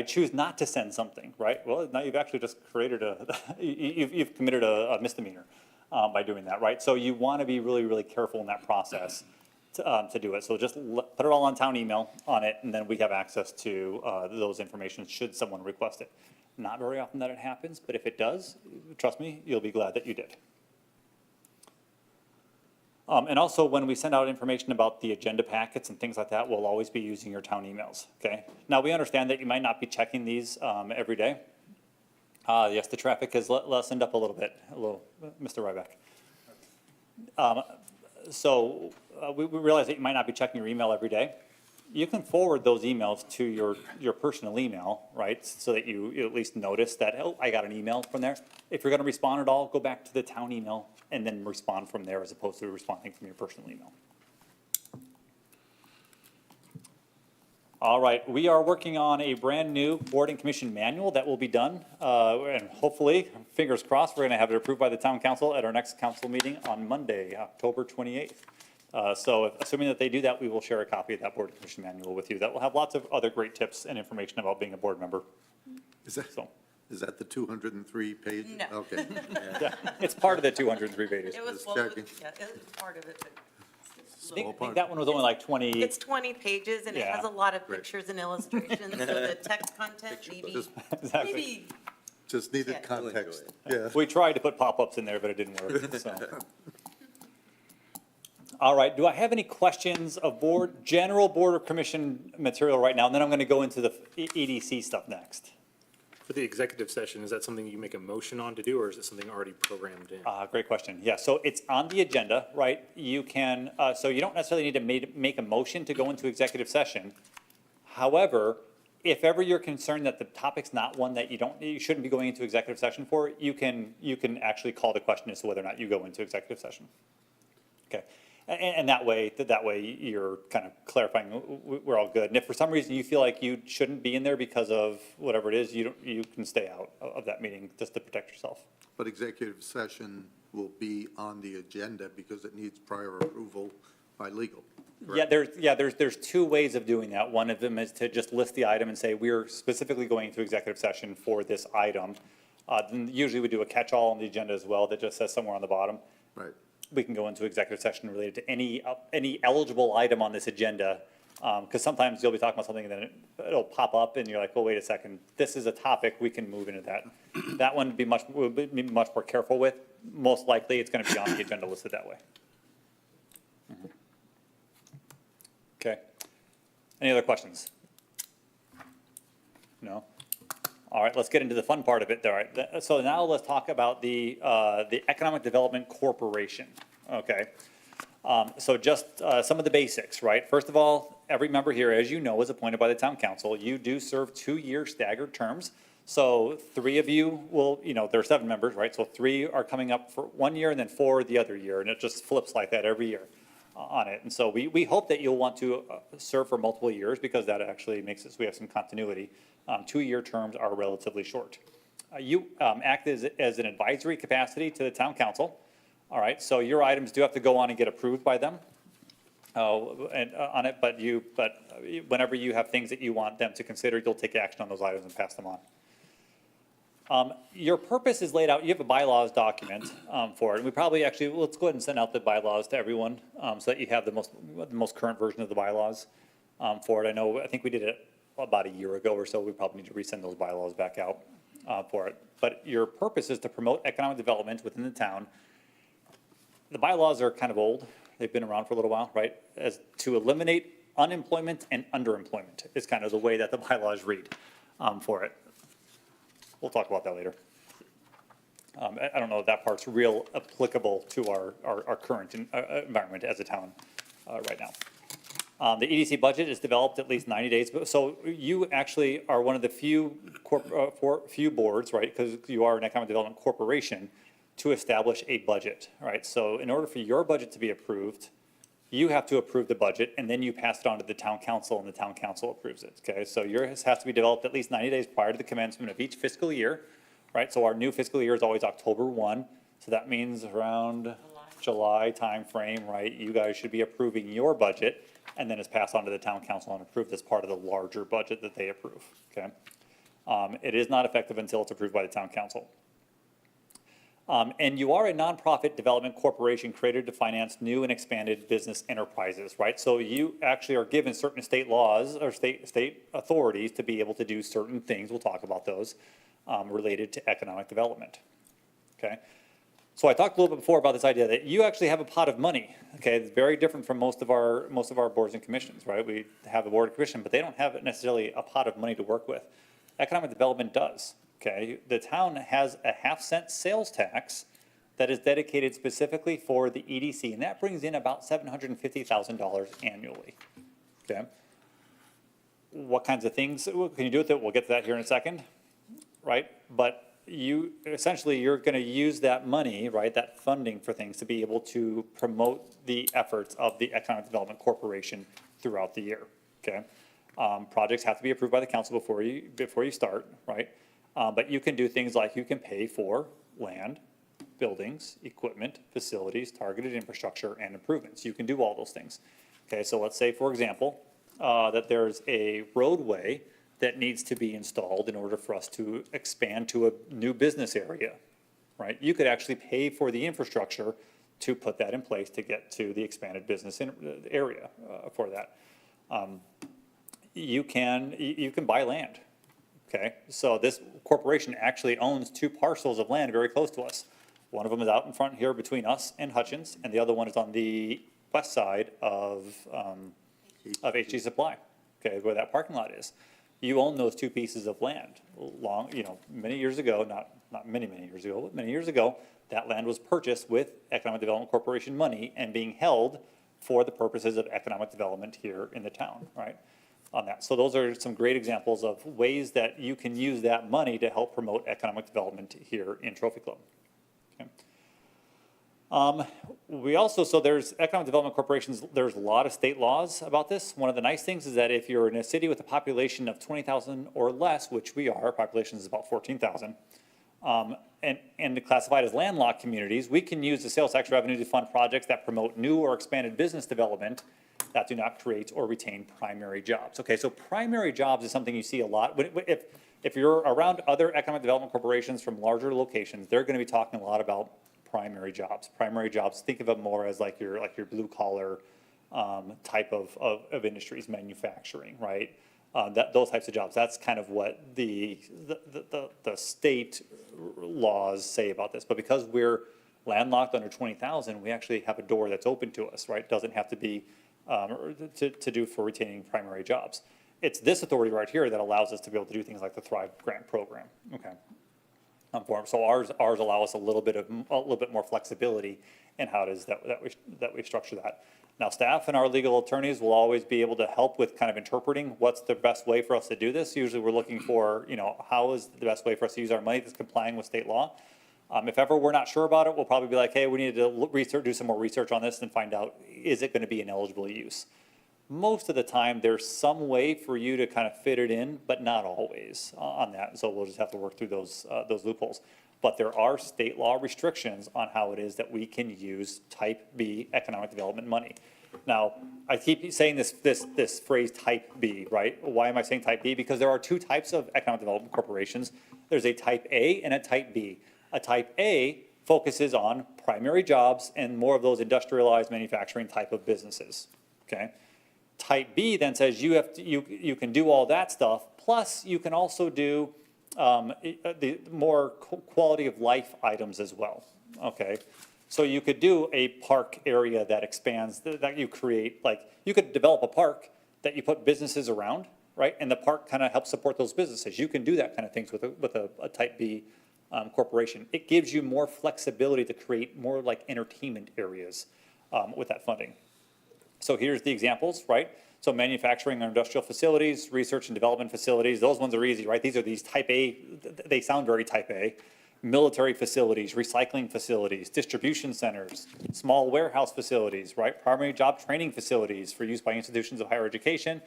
choose not to send something, right? Well, now you've actually just created you've committed a misdemeanor by doing that, right? So you want to be really, really careful in that process to do it. So just put it all on town email on it, and then we have access to those information should someone request it. Not very often that it happens, but if it does, trust me, you'll be glad that you did. And also, when we send out information about the agenda packets and things like that, we'll always be using your town emails, okay? Now, we understand that you might not be checking these every day. Yes, the traffic has lessened up a little bit, Mr. Ryback. We realize that you might not be checking your email every day. You can forward those emails to your personal email, right? So that you at least notice that, oh, I got an email from there. If you're gonna respond at all, go back to the town email and then respond from there as opposed to responding from your personal email. All right, we are working on a brand new board and commission manual that will be done. And hopefully, fingers crossed, we're gonna have it approved by the town council at our next council meeting on Monday, October 28th. So assuming that they do that, we will share a copy of that board and commission manual with you. That will have lots of other great tips and information about being a board member. Is that the 203 pages? No. Okay. Yeah, it's part of the 203 pages. It was, Just well, checking. yeah, it was part of it, but I think that one was only like 20. it's 20 pages and it Yeah. has a lot of pictures and illustrations, so the text content maybe, Exactly. maybe, Just needed Yeah. context. We'll Yeah. We tried to put pop-ups in there, but it didn't work, so. All right, do I have any questions of general board or commission material right now? And then I'm gonna go into the EDC stuff next. For the executive session, is that something you make a motion on to do, or is it something already programmed in? Great question. Yeah, so it's on the agenda, right? You can, so you don't necessarily need to make a motion to go into executive session. However, if ever you're concerned that the topic's not one that you shouldn't be going into executive session for, you can actually call the question as to whether or not you go into executive session. Okay. And that way you're kind of clarifying, we're all good. And if for some reason you feel like you shouldn't be in there because of whatever it is, you can stay out of that meeting just to protect yourself. But executive session will be on the agenda because it needs prior approval by legal. There's two ways of doing that. One of them is to just list the item and say, we're specifically going to executive session for this item. Then usually we do a catch-all on the agenda as well that just says somewhere on the bottom. Right. We can go into executive session related to any eligible item on this agenda. Because sometimes you'll be talking about something and then it'll pop up and you're like, well, wait a second, this is a topic, we can move into that. That one we'll be much more careful with. Most likely it's gonna be on the agenda listed that way. Okay. Any other questions? No? All right, let's get into the fun part of it. All right, so now let's talk about the Economic Development Corporation, okay? So just some of the basics, right? First of all, every member here, as you know, is appointed by the town council. You do serve 2-year staggered terms. So 3 of you will, there are 7 members, right? So 3 are coming up for 1 year and then 4 the other year, and it just flips like that every year on it. And so we hope that you'll want to serve for multiple years because that actually makes it so we have some continuity. 2-year terms are relatively short. You act as an advisory capacity to the town council. All right, so your items do have to go on and get approved by them and on it, but whenever you have things that you want them to consider, you'll take action on those items and pass them on. Your purpose is laid out, you have a bylaws document for it, and we probably actually, let's go ahead and send out the bylaws to everyone so that you have the most current version of the bylaws for it. I think we did it about a year ago or so, we probably need to resend those bylaws back out for it. But your purpose is to promote economic development within the town. The bylaws are kind of old, they've been around for a little while, right? As to eliminate unemployment and underemployment is kind of the way that the bylaws read for it. We'll talk about that later. I don't know if that part's real applicable to our current environment as a town right now. The EDC budget is developed at least 90 days, so you actually are one of the few boards, right, because you are an economic development corporation, to establish a budget, right? So in order for your budget to be approved, you have to approve the budget, and then you pass it on to the town council, and the town council approves it, okay? So yours has to be developed at least 90 days prior to the commencement of each fiscal year, right? So our new fiscal year is always October 1, so that means around July timeframe, right? You guys should be approving your budget, and then it's passed on to the town council and approved as part of the larger budget that they approve, okay? It is not effective until it's approved by the town council. And you are a nonprofit development corporation created to finance new and expanded business enterprises, right? So you actually are given certain state laws or state authorities to be able to do certain things, we'll talk about those, related to economic development, okay? So I talked a little bit before about this idea that you actually have a pot of money, okay? It's very different from most of our boards and commissions, right? We have a board and commission, but they don't have necessarily a pot of money to work with. Economic development does. Okay, the town has a 50-cent sales tax that is dedicated specifically for the EDC, and that brings in about $750,000 annually. Okay, what kinds of things can you do with it? We'll get to that here in a second, right? But you're going to use that money, right, that funding for things to be able to promote the efforts of the Economic Development Corporation throughout the year. Okay, projects have to be approved by the council before you start, right? But you can do things like you can pay for land, buildings, equipment, facilities, targeted infrastructure, and improvements. You can do all those things. Okay, so let's say, for example, that there's a roadway that needs to be installed in order for us to expand to a new business area, right? You could actually pay for the infrastructure to put that in place to get to the expanded business area for that. You can buy land. Okay, so this corporation actually owns 2 parcels of land very close to us. One of them is out in front here between us and Hutchins, and the other one is on the west side of HG Supply, okay, where that parking lot is. You own those 2 pieces of land many years ago, not many years ago, but many years ago, that land was purchased with Economic Development Corporation money and being held for the purposes of economic development here in the town, right? On that. So those are some great examples of ways that you can use that money to help promote economic development here in Trophy Club. Okay. We also, so there's economic development corporations, there's a lot of state laws about this. One of the nice things is that if you're in a city with a population of 20,000 or less, which we are, our population is about 14,000, and classified as landlocked communities, we can use the sales tax revenue to fund projects that promote new or expanded business development that do not create or retain primary jobs. Okay, so primary jobs is something you see a lot. If you're around other economic development corporations from larger locations, they're gonna be talking a lot about primary jobs. Primary jobs, think of them more as like your blue collar type of industries, manufacturing, right? Those types of jobs. That's kind of what the state laws say about this. But because we're landlocked under 20,000, we actually have a door that's open to us, right? Doesn't have to be to do for retaining primary jobs. It's this authority right here that allows us to be able to do things like the Thrive Grant Program. Okay. So ours allow us a little bit more flexibility in how it is that we structure that. Now, staff and our legal attorneys will always be able to help with kind of interpreting what's the best way for us to do this. Usually we're looking for, how is the best way for us to use our money that's complying with state law. If ever we're not sure about it, we'll probably be like, hey, we need to do some more research on this and find out, is it going to be an eligible use? Most of the time, there's some way for you to kind of fit it in, but not always on that. So we'll just have to work through those loopholes. But there are state law restrictions on how it is that we can use type B economic development money. Now, I keep saying this phrase type B, right? Why am I saying type B? Because there are two types of economic development corporations. There's a type A and a type B. A type A focuses on primary jobs and more of those industrialized manufacturing type of businesses, okay? Type B then says you can do all that stuff, plus you can also do the more quality of life items as well, okay? So you could do a park area that expands, that you create, like you could develop a park that you put businesses around, right? And the park kind of helps support those businesses. You can do that kind of things with a type B corporation. It gives you more flexibility to create more like entertainment areas with that funding. So here's the examples, right? So manufacturing or industrial facilities, research and development facilities, those ones are easy, right? These are these type A, they sound very type A. Military facilities, recycling facilities, distribution centers, small warehouse facilities, right? Primary job training facilities for use by institutions of higher education,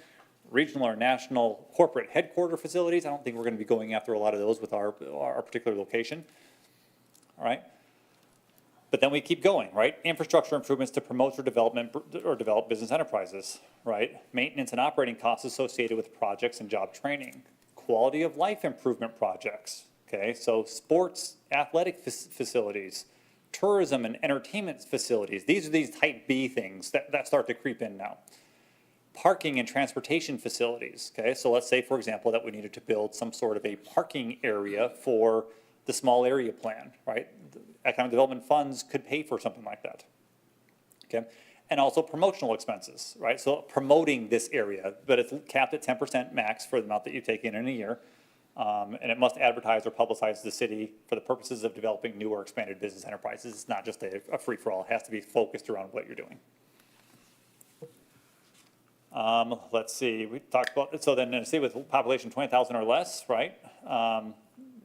regional or national corporate headquarter facilities. I don't think we're going to be going after a lot of those with our particular location, all right? But then we keep going, right? Infrastructure improvements to promote or develop business enterprises, right? Maintenance and operating costs associated with projects and job training. Quality of life improvement projects, okay? So sports, athletic facilities, tourism and entertainment facilities. These are these type B things that start to creep in now. Parking and transportation facilities, okay? So let's say, for example, that we needed to build some sort of a parking area for the small area plan, right? Economic development funds could pay for something like that, okay? And also promotional expenses, right? So promoting this area, but it's capped at 10% max for the amount that you take in a year. And it must advertise or publicize the city for the purposes of developing new or expanded business enterprises. It's not just a free-for-all. It has to be focused around what you're doing. Let's see, we talked about, so then see with population 20,000 or less, right?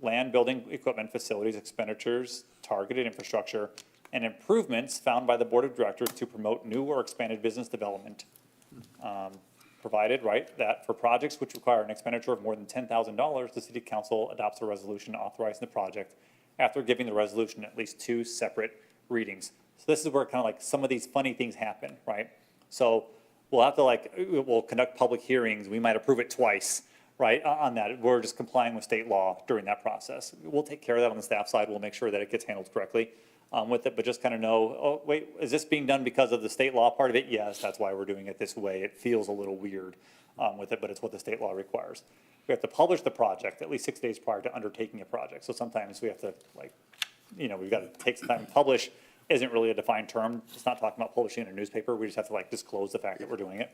Land, building, equipment, facilities, expenditures, targeted infrastructure, and improvements found by the board of directors to promote new or expanded business development. Provided, right, that for projects which require an expenditure of more than $10,000, the city council adopts a resolution authorizing the project after giving the resolution at least 2 separate readings. So this is where kind of like some of these funny things happen, right? So we'll have to we'll conduct public hearings. We might approve it twice, right, on that. We're just complying with state law during that process. We'll take care of that on the staff side. We'll make sure that it gets handled correctly with it, but just kind of know, oh, wait, is this being done because of the state law part of it? Yes, that's why we're doing it this way. It feels a little weird with it, but it's what the state law requires. We have to publish the project at least 6 days prior to undertaking a project. So sometimes we have to we've got to take some time to publish. Isn't really a defined term. It's not talking about publishing in a newspaper. We just have to disclose the fact that we're doing it.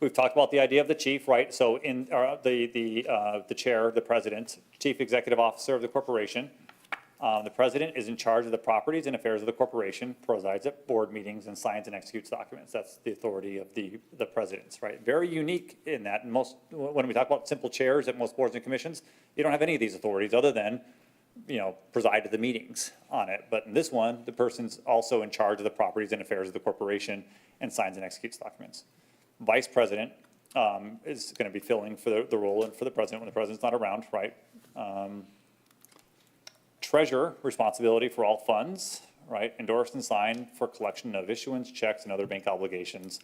We've talked about the idea of the chief, right? So in the chair, the president, chief executive officer of the corporation. The president is in charge of the properties and affairs of the corporation, presides at board meetings, and signs and executes documents. That's the authority of the presidents, right? Very unique in that. When we talk about simple chairs at most boards and commissions, you don't have any of these authorities other than preside at the meetings on it. But in this one, the person's also in charge of the properties and affairs of the corporation and signs and executes documents. Vice president is going to be filling for the role and for the president when the president's not around, right? Treasurer, responsibility for all funds, right? Endorse and sign for collection of issuance, checks, and other bank obligations.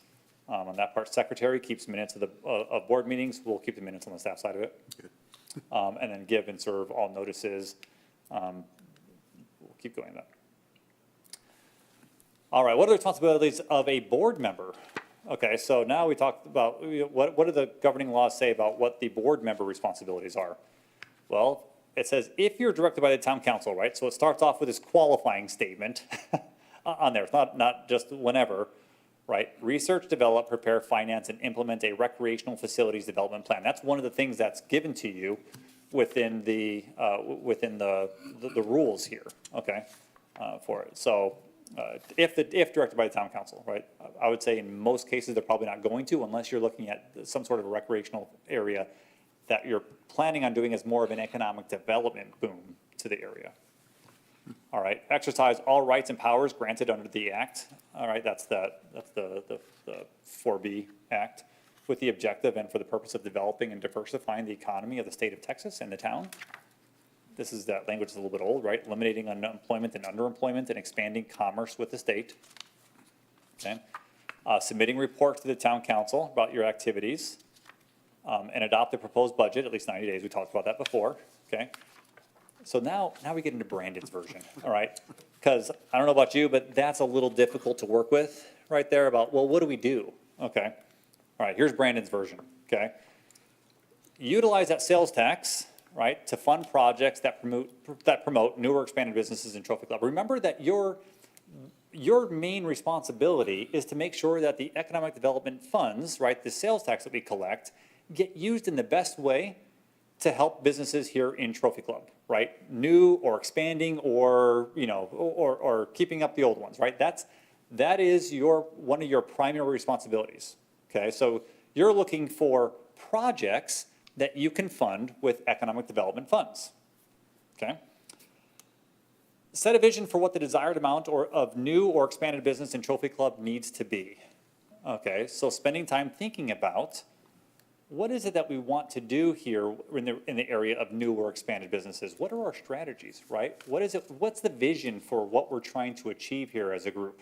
On that part, secretary keeps minutes of board meetings. We'll keep the minutes on the staff side of it. And then give and serve all notices. We'll keep going that. All right, what are the responsibilities of a board member? Okay, so now we talked about what do the governing laws say about what the board member responsibilities are? Well, it says if you're directed by the town council, right? So it starts off with this qualifying statement on there. It's not just whenever, right? Research, develop, prepare, finance, and implement a recreational facilities development plan. That's one of the things that's given to you within the rules here, okay, for it. So if directed by the town council, right? I would say in most cases, they're probably not going to unless you're looking at some sort of a recreational area that you're planning on doing as more of an economic development boom to the area. All right, exercise all rights and powers granted under the act. All right, that's the 4B Act, with the objective and for the purpose of developing and diversifying the economy of the state of Texas and the town. This is, that language is a little bit old, right? Eliminating unemployment and underemployment and expanding commerce with the state. Okay. Submitting reports to the town council about your activities, and adopt the proposed budget, at least 90 days. We talked about that before, okay? So now we get into Brandon's version, all right? Because I don't know about you, but that's a little difficult to work with right there about, well, what do we do? Okay, all right, here's Brandon's version, okay? Utilize that sales tax, right, to fund projects that promote newer expanded businesses in Trophy Club. Remember that your main responsibility is to make sure that the economic development funds, right, the sales tax that we collect, get used in the best way to help businesses here in Trophy Club, right? New or expanding or, or keeping up the old ones, right? That is one of your primary responsibilities, okay? So you're looking for projects that you can fund with economic development funds, okay? Set a vision for what the desired amount of new or expanded business in Trophy Club needs to be, okay? So spending time thinking about what is it that we want to do here in the area of new or expanded businesses? What are our strategies, right? What's the vision for what we're trying to achieve here as a group?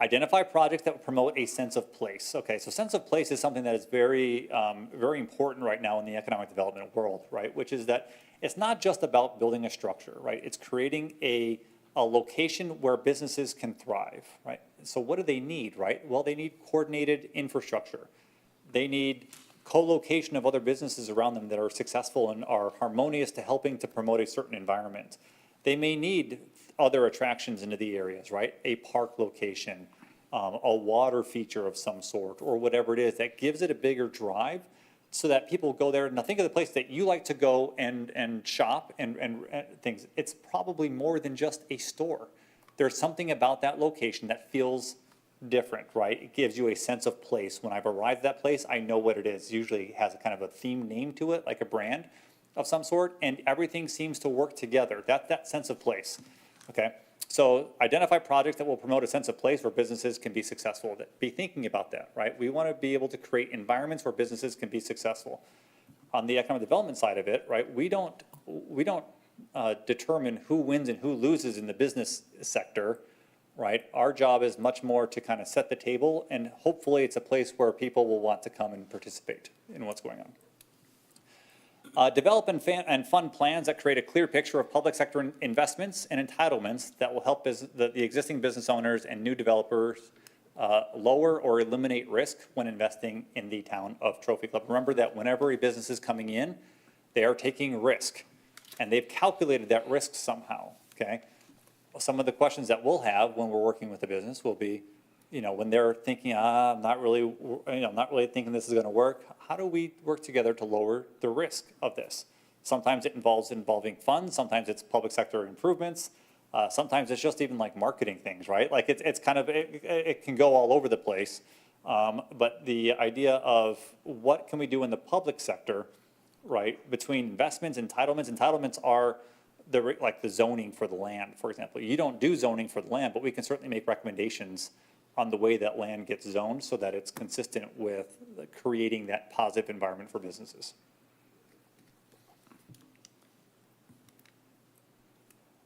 Identify projects that will promote a sense of place. Okay, so sense of place is something that is very, very important right now in the economic development world, right? Which is that it's not just about building a structure, right? It's creating a location where businesses can thrive, right? So what do they need, right? Well, they need coordinated infrastructure. They need co-location of other businesses around them that are successful and are harmonious to helping to promote a certain environment. They may need other attractions into the areas, right? A park location, a water feature of some sort, or whatever it is that gives it a bigger drive so that people go there. Now think of the place that you like to go and shop and things. It's probably more than just a store. There's something about that location that feels different, right? It gives you a sense of place. When I've arrived at that place, I know what it is. Usually it has a kind of a theme name to it, like a brand of some sort, and everything seems to work together. That sense of place, okay? So identify projects that will promote a sense of place where businesses can be successful. Be thinking about that, right? We want to be able to create environments where businesses can be successful. On the economic development side of it, right, we don't determine who wins and who loses in the business sector, right? Our job is much more to kind of set the table, and hopefully it's a place where people will want to come and participate in what's going on. Develop and fund plans that create a clear picture of public sector investments and entitlements that will help the existing business owners and new developers lower or eliminate risk when investing in the town of Trophy Club. Remember that whenever a business is coming in, they are taking risk, and they've calculated that risk somehow, okay? Some of the questions that we'll have when we're working with the business will be, when they're thinking, I'm not really thinking this is going to work. How do we work together to lower the risk of this? Sometimes it involves funds. Sometimes it's public sector improvements. Sometimes it's just even like marketing things, right? Like it's kind of, it can go all over the place. But the idea of what can we do in the public sector, right, between investments, entitlements. Entitlements are like the zoning for the land, for example. You don't do zoning for the land, but we can certainly make recommendations on the way that land gets zoned so that it's consistent with creating that positive environment for businesses.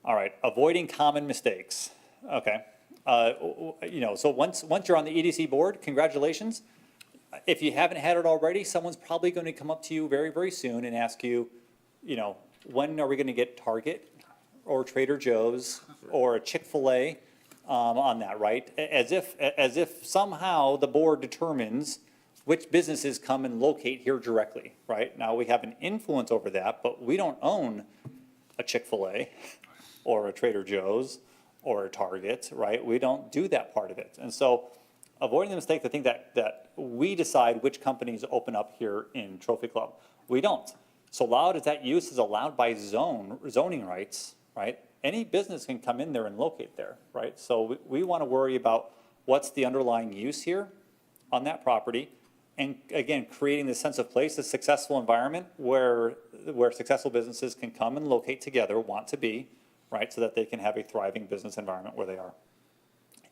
All right, avoiding common mistakes. Okay. So once you're on the EDC board, congratulations. If you haven't had it already, someone's probably going to come up to you very, very soon and ask you, when are we going to get Target or Trader Joe's or a Chick-fil-A on that, right? As if somehow the board determines which businesses come and locate here directly, right? Now, we have an influence over that, but we don't own a Chick-fil-A or a Trader Joe's or a Target, right? We don't do that part of it. And so avoiding the mistake to think that we decide which companies open up here in Trophy Club. We don't. So loud as that use is allowed by zoning rights, right? Any business can come in there and locate there, right? So we want to worry about what's the underlying use here on that property. And again, creating this sense of place, a successful environment where successful businesses can come and locate together, want to be, right? So that they can have a thriving business environment where they are.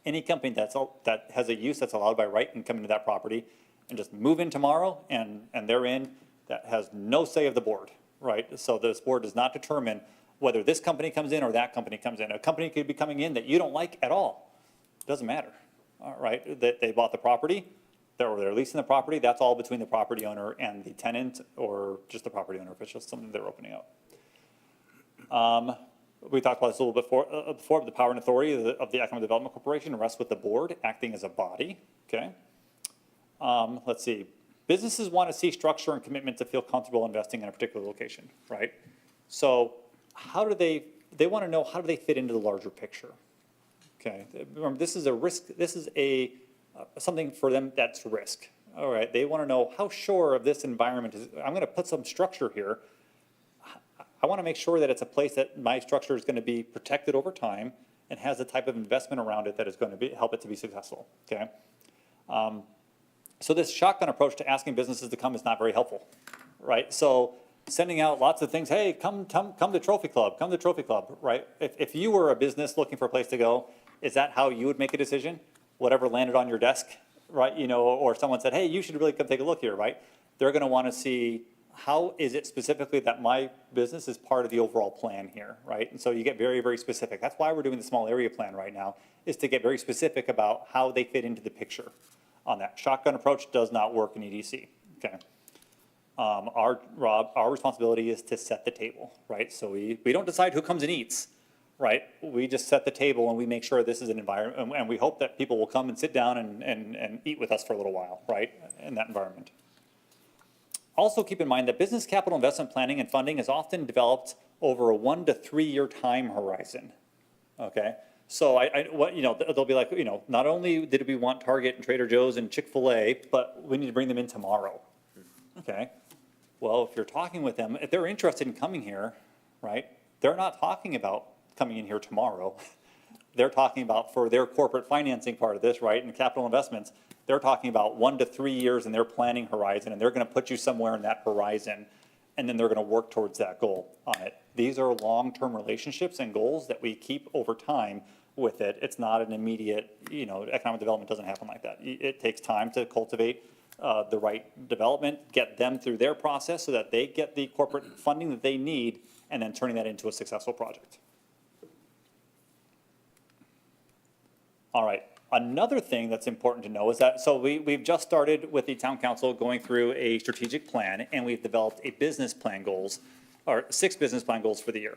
Any company that has a use that's allowed by right can come into that property and just move in tomorrow and they're in. That has no say of the board, right? So this board does not determine whether this company comes in or that company comes in. A company could be coming in that you don't like at all. Doesn't matter, all right? That they bought the property, they're leasing the property, that's all between the property owner and the tenant or just the property owner if it's just something they're opening up. We talked about this a little bit before, the power and authority of the Economic Development Corporation rests with the board acting as a body, okay? Let's see. Businesses want to see structure and commitment to feel comfortable investing in a particular location, right? So how do they want to know how do they fit into the larger picture, okay? Remember, this is a risk, this is something for them that's risk, all right? They want to know how sure of this environment is, I'm going to put some structure here. I want to make sure that it's a place that my structure is going to be protected over time and has the type of investment around it that is going to help it to be successful, okay? So this shotgun approach to asking businesses to come is not very helpful, right? So sending out lots of things, hey, come to Trophy Club, come to Trophy Club, right? If you were a business looking for a place to go, is that how you would make a decision? Whatever landed on your desk, right? Or someone said, hey, you should really come take a look here, right? They're going to want to see how is it specifically that my business is part of the overall plan here, right? And so you get very, very specific. That's why we're doing the small area plan right now, is to get very specific about how they fit into the picture on that. Shotgun approach does not work in EDC, okay? Our responsibility is to set the table, right? So we don't decide who comes and eats, right? We just set the table and we make sure this is an environment, and we hope that people will come and sit down and eat with us for a little while, right? In that environment. Also keep in mind that business capital investment planning and funding is often developed over a 1 to 3 year time horizon, okay? So they'll be like, not only did we want Target and Trader Joe's and Chick-fil-A, but we need to bring them in tomorrow, okay? Well, if you're talking with them, if they're interested in coming here, right, they're not talking about coming in here tomorrow. They're talking about for their corporate financing part of this, right, and capital investments, they're talking about 1 to 3 years in their planning horizon, and they're going to put you somewhere in that horizon, and then they're going to work towards that goal on it. These are long-term relationships and goals that we keep over time with it. It's not an immediate, economic development doesn't happen like that. It takes time to cultivate the right development, get them through their process so that they get the corporate funding that they need, and then turning that into a successful project. All right. Another thing that's important to know is that, so we've just started with the town council going through a strategic plan, and we've developed a business plan goals, or 6 business plan goals for the year.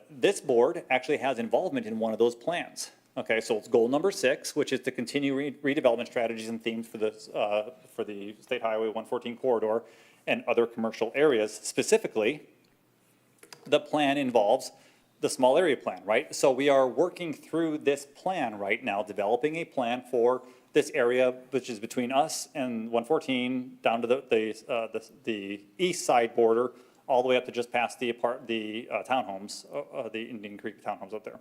This board actually has involvement in one of those plans. Okay, so it's goal number 6, which is to continue redevelopment strategies and themes for the State Highway 114 corridor and other commercial areas. Specifically, the plan involves the small area plan, right? So we are working through this plan right now, developing a plan for this area, which is between us and 114 down to the east side border, all the way up to just past the townhomes, the Indian Creek townhomes up there.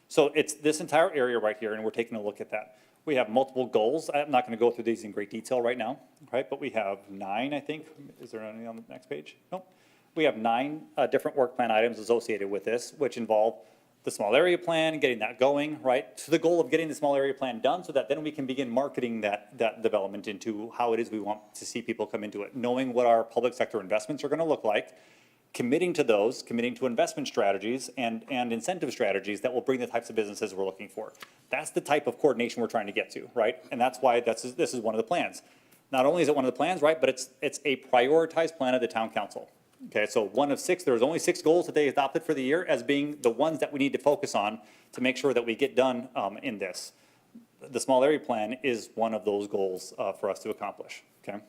So it's this entire area right here, and we're taking a look at that. We have multiple goals. I'm not going to go through these in great detail right now, right? But we have 9, I think. Is there any on the next page? Nope. We have 9 different work plan items associated with this, which involve the small area plan, getting that going, right? To the goal of getting the small area plan done so that then we can begin marketing that development into how it is we want to see people come into it, knowing what our public sector investments are going to look like, committing to those, committing to investment strategies and incentive strategies that will bring the types of businesses we're looking for. That's the type of coordination we're trying to get to, right? And that's why this is one of the plans. Not only is it one of the plans, right, but it's a prioritized plan of the town council. Okay, so one of 6, there was only 6 goals that they adopted for the year as being the ones that we need to focus on to make sure that we get done in this. The small area plan is one of those goals for us to accomplish, okay?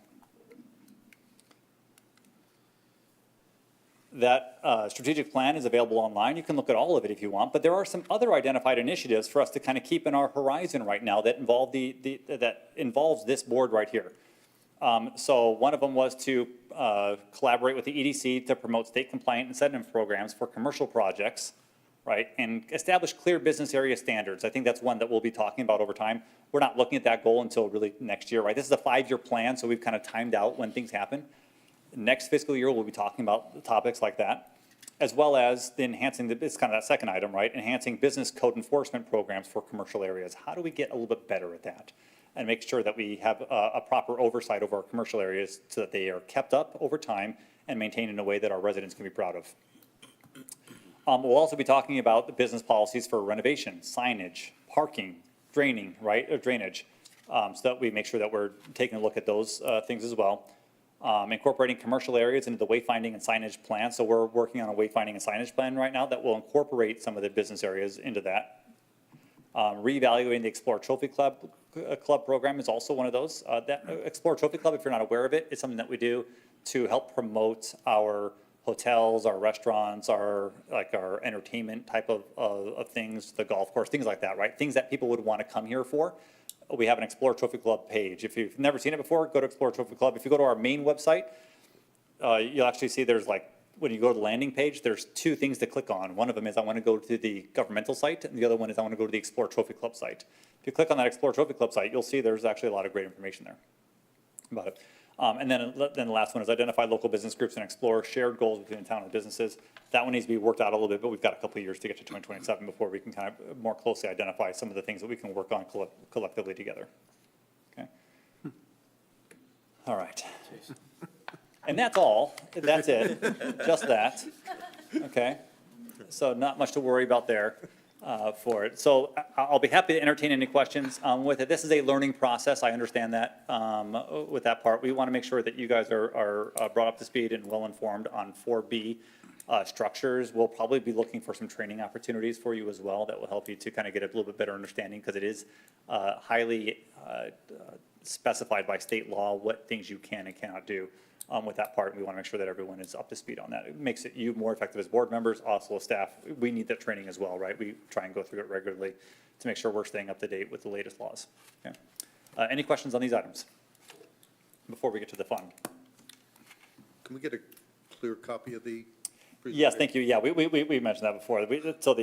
That strategic plan is available online. You can look at all of it if you want, but there are some other identified initiatives for us to kind of keep in our horizon right now that involve that involves this board right here. So one of them was to collaborate with the EDC to promote state compliant incentive programs for commercial projects, right? And establish clear business area standards. I think that's one that we'll be talking about over time. We're not looking at that goal until really next year, right? This is a 5-year plan, so we've kind of timed out when things happen. Next fiscal year, we'll be talking about topics like that, as well as the enhancing, it's kind of that second item, right? Enhancing business code enforcement programs for commercial areas. How do we get a little bit better at that? And make sure that we have a proper oversight over our commercial areas so that they are kept up over time and maintained in a way that our residents can be proud of. We'll also be talking about the business policies for renovation, signage, parking, draining, right, or drainage, so that we make sure that we're taking a look at those things as well. Incorporating commercial areas into the wayfinding and signage plan. So we're working on a wayfinding and signage plan right now that will incorporate some of the business areas into that. Reevaluating the Explore Trophy Club program is also one of those. That Explore Trophy Club, if you're not aware of it, is something that we do to help promote our hotels, our restaurants, our entertainment type of things, the golf course, things like that, right? Things that people would want to come here for. We have an Explore Trophy Club page. If you've never seen it before, go to Explore Trophy Club. If you go to our main website, you'll actually see there's when you go to the landing page, there's 2 things to click on. One of them is I want to go to the governmental site, and the other one is I want to go to the Explore Trophy Club site. If you click on that Explore Trophy Club site, you'll see there's actually a lot of great information there about it. And then the last one is identify local business groups and explore shared goals between the town and businesses. That one needs to be worked out a little bit, but we've got a couple of years to get to 2027 before we can kind of more closely identify some of the things that we can work on collectively together. Okay. All right. And that's all. That's it. Just that. Okay. So not much to worry about there for it. So I'll be happy to entertain any questions with it. This is a learning process. I understand that with that part. We want to make sure that you guys are brought up to speed and well informed on 4B structures. We'll probably be looking for some training opportunities for you as well that will help you to kind of get a little bit better understanding because it is highly specified by state law what things you can and cannot do. With that part, we want to make sure that everyone is up to speed on that. It makes it you more effective as board members, also staff. We need that training as well, right? We try and go through it regularly to make sure we're staying up to date with the latest laws. Okay. Any questions on these items before we get to the fun? Can we get a clear copy of the presentation? Yes, thank you. Yeah, we mentioned that before. So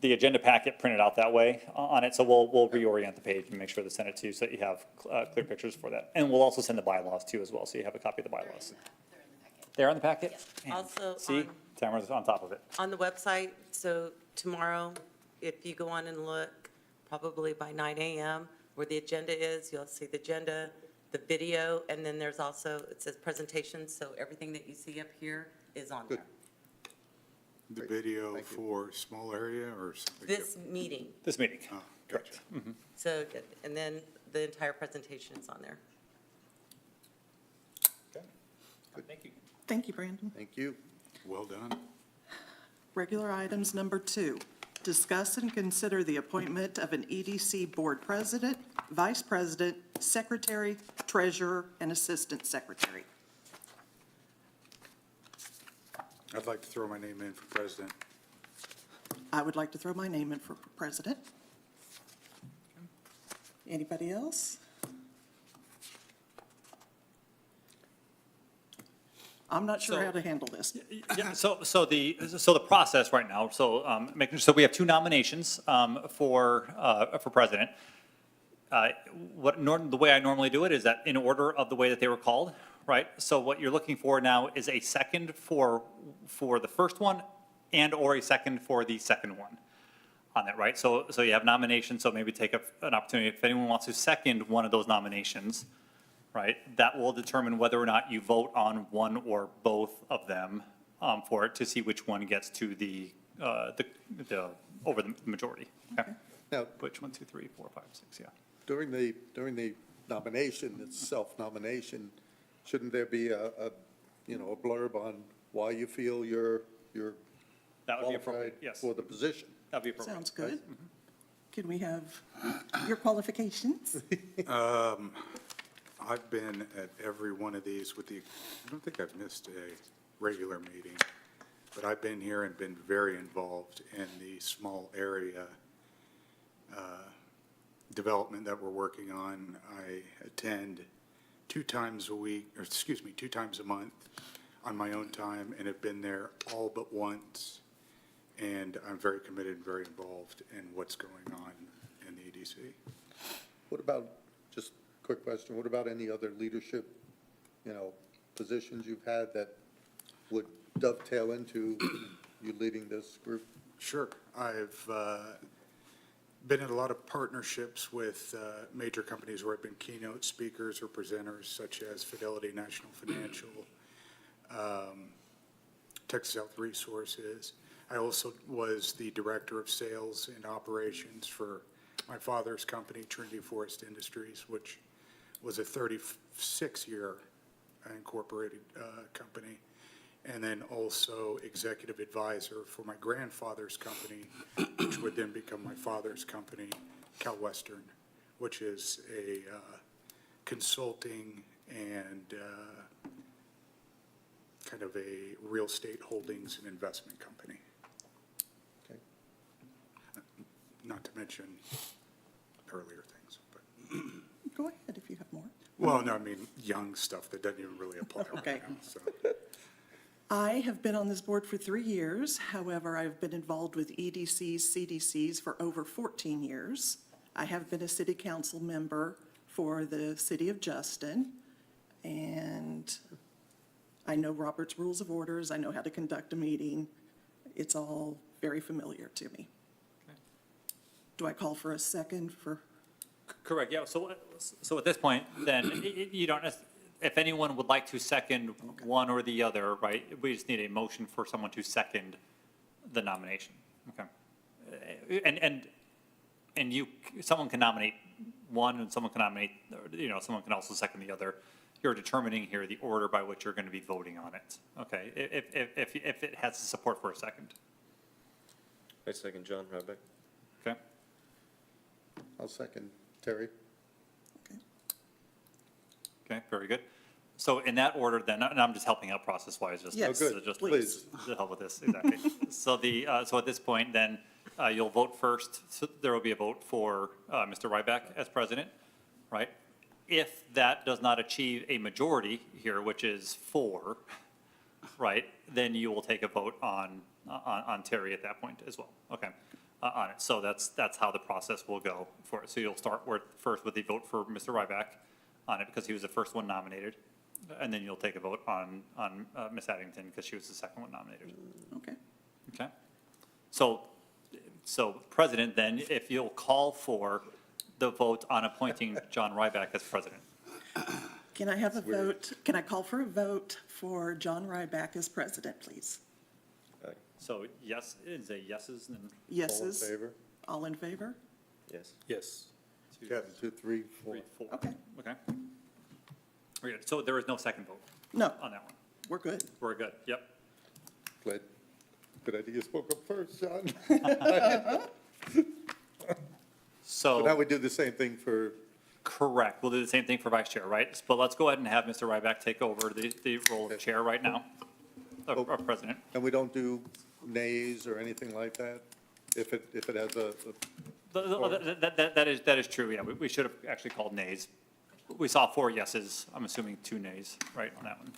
the agenda packet printed out that way on it, so we'll reorient the page and make sure to send it to you so that you have clear pictures for that. And we'll also send the bylaws too as well, so you have a copy of the bylaws. They're in the packet? Man, Also, see, Tamara's on top of it. On the website, so tomorrow, if you go on and look, probably by 9 a.m., where the agenda is, you'll see the agenda, the video, and then there's also, it says presentations, so everything that you see up here is on there. The video Thank you. for small area or something? This meeting, This meeting. Oh, gotcha. so, and then the entire presentation is on there. Thank you. Thank you, Brandon. Thank you. Well done. Regular items number 2, discuss and consider the appointment of an EDC board president, vice president, secretary, treasurer, and assistant secretary. I'd like to throw my name in for president. I would like to throw my name in for president. Anybody else? I'm not sure how to handle this. Yeah, so the process right now, so we have 2 nominations for president. The way I normally do it is that in order of the way that they were called, right? So what you're looking for now is a second for the first one and/or a second for the second one on that, right? So you have nominations, so maybe take an opportunity, if anyone wants to second one of those nominations, right? That will determine whether or not you vote on one or both of them for it to see which one gets to the over the majority, okay? Now, Which, 1, 2, 3, 4, 5, 6, yeah. during the nomination, it's self-nomination, shouldn't there be a blurb on why you feel you're That would be qualified appropriate, yes. for the position? That'd be appropriate. Sounds good. Can we have your qualifications? I've been at every one of these I don't think I've missed a regular meeting, but I've been here and been very involved in the small area development that we're working on. I attend 2 times a week, or excuse me, 2 times a month on my own time, and have been there all but once. And I'm very committed and very involved in what's going on in the EDC. What about, just quick question, what about any other leadership, positions you've had that would dovetail into you leading this group? Sure. I've been in a lot of partnerships with major companies where I've been keynote speakers or presenters, such as Fidelity National Financial, Texas Health Resources. I also was the director of sales and operations for my father's company, Trinity Forest Industries, which was a 36-year incorporated company. And then also executive advisor for my grandfather's company, which would then become my father's company, CalWestern, which is a consulting and kind of a real estate holdings and investment company. Okay. Not to mention earlier things, but, Go ahead if you have more. well, no, I mean, young stuff that doesn't even really apply right Okay. now, so. I have been on this board for 3 years. However, I've been involved with EDCs, CDCs for over 14 years. I have been a city council member for the city of Justin, and I know Robert's Rules of Orders. I know how to conduct a meeting. It's all very familiar to me. Do I call for a second for? Correct, yeah, so at this point, then, you don't, if anyone would like to second one or the other, right, we just need a motion for someone to second the nomination, okay? And someone can nominate one, and someone can nominate, someone can also second the other. You're determining here the order by which you're going to be voting on it, okay? If it has the support for a second, I second John Ryback. okay? I'll second Terry. Okay, very good. So in that order then, and I'm just helping out process-wise, just. Yes, Oh, good. just Please. To help with this, exactly. So so at this point, then, you'll vote first, so there will be a vote for, Mr. Ryback as president, right? If that does not achieve a majority here, which is 4, right, then you will take a vote on Terry at that point as well, okay? On it, so that's how the process will go for it. So you'll start first with the vote for Mr. Ryback on it, because he was the first one nominated, and then you'll take a vote on Ms. Addington, because she was the second one nominated, Okay. okay? So President, then, if you'll call for the vote on appointing John Ryback as president. Can I have a vote? Can I call for a vote for John Ryback as president, please? So yes, it's a yeses and. Yeses? All in favor? All in favor? Yes. Yes. Yes. 2, 3, 4. 3, 4. Okay. Okay. Very good. So there is no second vote No, on that one. we're good. We're good, yep. Glad, good idea you spoke up first, John. So now So, we do the same thing for, correct, we'll do the same thing for vice chair, right? But let's go ahead and have Mr. Ryback take over the role of chair right now, or president. and we don't do nays or anything like that? If it has That is true, yeah, we should have actually called nays. We saw 4 yeses, I'm assuming 2 nays, right, on that one.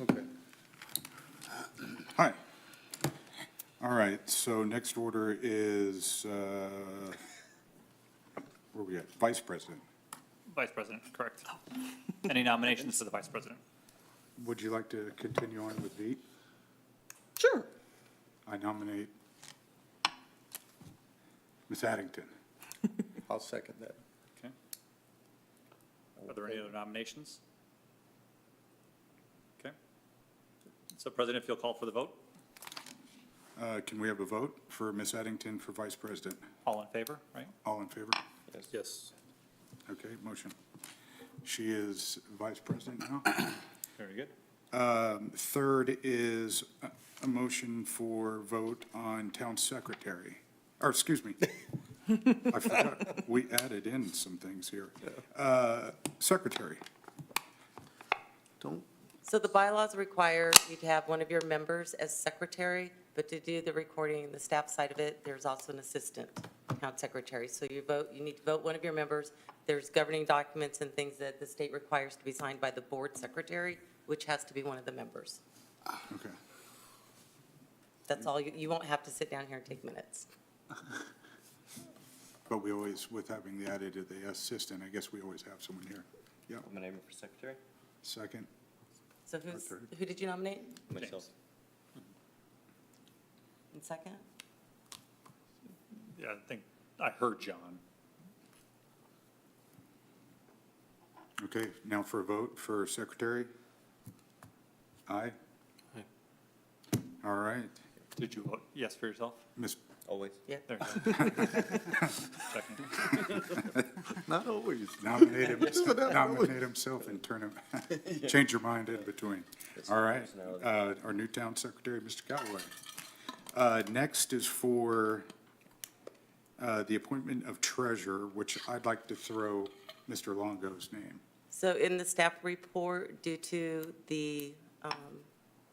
okay. Hi. All right, so next order is where we at? Vice President. Vice President, correct. Any nominations for the Vice President? Would you like to continue on with Veet? Sure. I nominate Ms. Addington. I'll second that. Okay. Are there any other nominations? Okay. So President, if you'll call for the vote, Can we have a vote for Ms. Addington for Vice President? all in favor, right? All in favor? Yes. Okay, motion. She is Vice President now. Very good. Third is a motion for vote on Town Secretary, or excuse me. I forgot, we added in some things here. Secretary. Don't, So the bylaws require you to have one of your members as secretary, but to do the recording and the staff side of it, there's also an assistant town secretary. So you need to vote one of your members. There's governing documents and things that the state requires to be signed by the board secretary, which has to be one of the members. Okay. That's all, you won't have to sit down here and take minutes. But we always, with having the added to the assistant, I guess we always have someone here. Yep, I'm name for secretary. second. So who did you nominate? Myself. And second? Yeah, I think I heard John. Okay, now for a vote for secretary. Aye? All right, Did you vote yes for yourself? Ms. Always. Yeah. There you go. Second. not always. Nominate himself and turn him, change your mind in between. All right, our new town secretary, Mr. Callaway. Next is for the appointment of treasurer, which I'd like to throw Mr. Longo's name. So in the staff report, due to the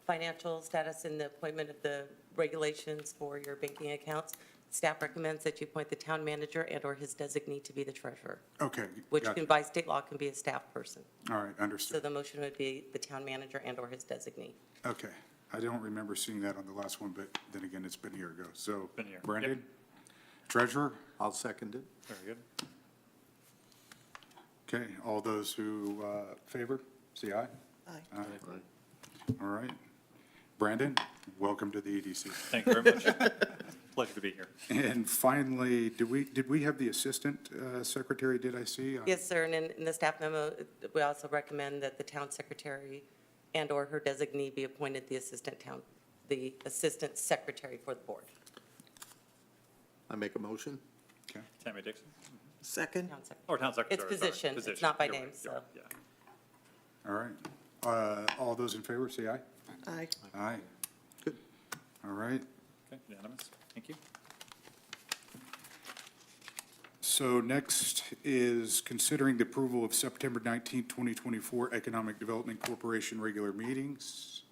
financial status and the appointment of the regulations for your banking accounts, staff recommends that you appoint the town manager and/or his designee to be the treasurer, Okay. which gotcha. can, by state law, can be a staff person. All right, So understood. the motion would be the town manager and/or his designee. Okay, I don't remember seeing that on the last one, but then again, it's been a year ago. So, Been a year. Brandon, Yep. treasurer? I'll second it. Very good. Okay, all those who favor, say aye. Aye. All right. Brandon, welcome to the EDC. Thank you very much. Pleasure to be here. And finally, did we have the assistant secretary, did I see? Yes, sir, and in the staff memo, we also recommend that the town secretary and/or her designee be appointed the assistant secretary for the board. I make a motion. Okay. Tammy Dixon? Second. Town sec- Or Town Secretary. It's sorry. position, it's not by You're name, right, you're right, so. yeah. All right. All those in favor, say aye. Aye. Aye. Good. All right. Okay, unanimous. Thank you. So next is considering the approval of September 19th, 2024 Economic Development Corporation regular meetings.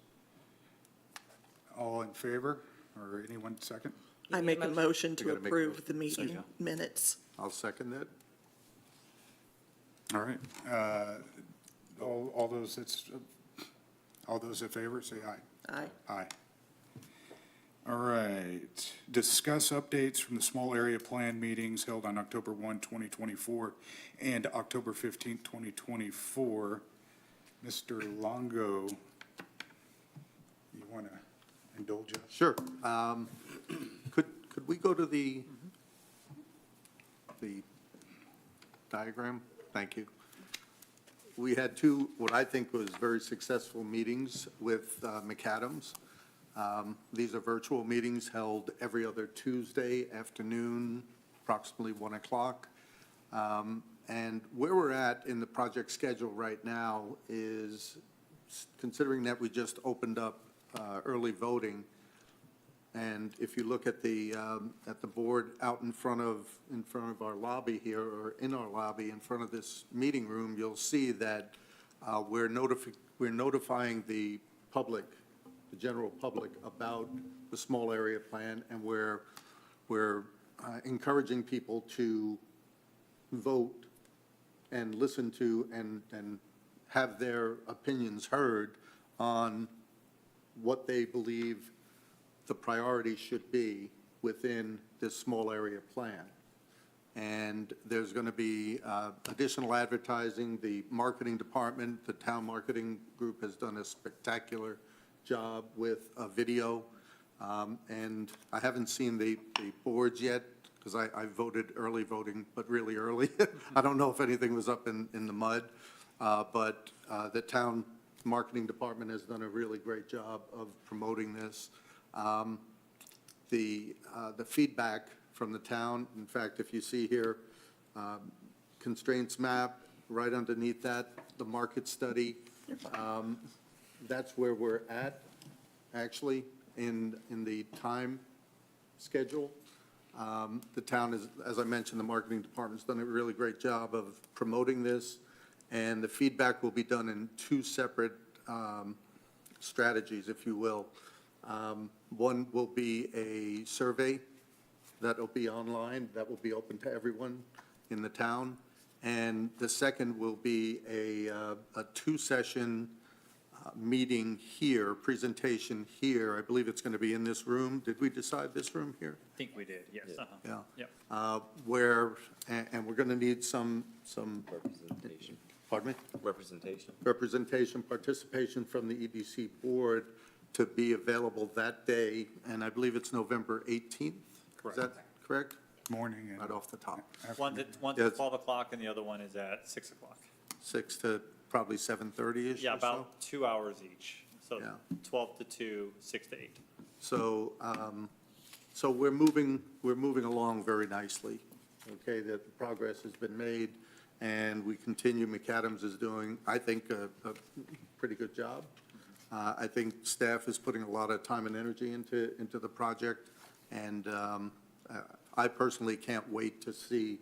All in favor, or anyone second? I make a motion to gotta make a approve motion. the meeting minutes. I'll second that. All right. All those in favor, say aye. Aye. Aye. All right. Discuss updates from the small area plan meetings held on October 1, 2024, and October 15, 2024. Mr. Longo, you want to indulge us? Sure. Could we go to the diagram? Thank you. We had two, what I think was very successful meetings with McAdams. These are virtual meetings held every other Tuesday afternoon, approximately 1 o'clock. And where we're at in the project schedule right now is, considering that we just opened up early voting, and if you look at the board out in front of our lobby here, or in our lobby, in front of this meeting room, you'll see that we're notifying the public, the general public, about the small area plan, and we're encouraging people to vote and listen to and have their opinions heard on what they believe the priorities should be within this small area plan. And there's going to be additional advertising. The marketing department, the town marketing group has done a spectacular job with a video. And I haven't seen the boards yet, because I voted early voting, but really early. I don't know if anything was up in the mud. But the town marketing department has done a really great job of promoting this. The feedback from the town, in fact, if you see here, constraints map, right underneath that, the market study, that's where we're at, actually, in the time schedule. The town is, as I mentioned, the marketing department's done a really great job of promoting this, and the feedback will be done in two separate strategies, if you will. One will be a survey that'll be online, that will be open to everyone in the town. And the second will be a two-session meeting here, presentation here. I believe it's going to be in this room. Did we decide this room here? I think we did, yes. Yeah. Yep. Where, and we're going to need some, Representation. pardon me? Representation. Participation from the EDC board to be available that day, and I believe it's November 18th? Correct. Is that correct? Morning and Right off the top. One's Yes. at 12 o'clock and the other one is at 6 o'clock. 6 to probably 7:30-ish or so? Yeah, about 2 hours each. So Yeah. 12 to 2, 6 to 8. So, so we're moving along very nicely, okay? That the progress has been made, and we continue. McAdams is doing, I think, a pretty good job. I think staff is putting a lot of time and energy into the project, and I personally can't wait to see,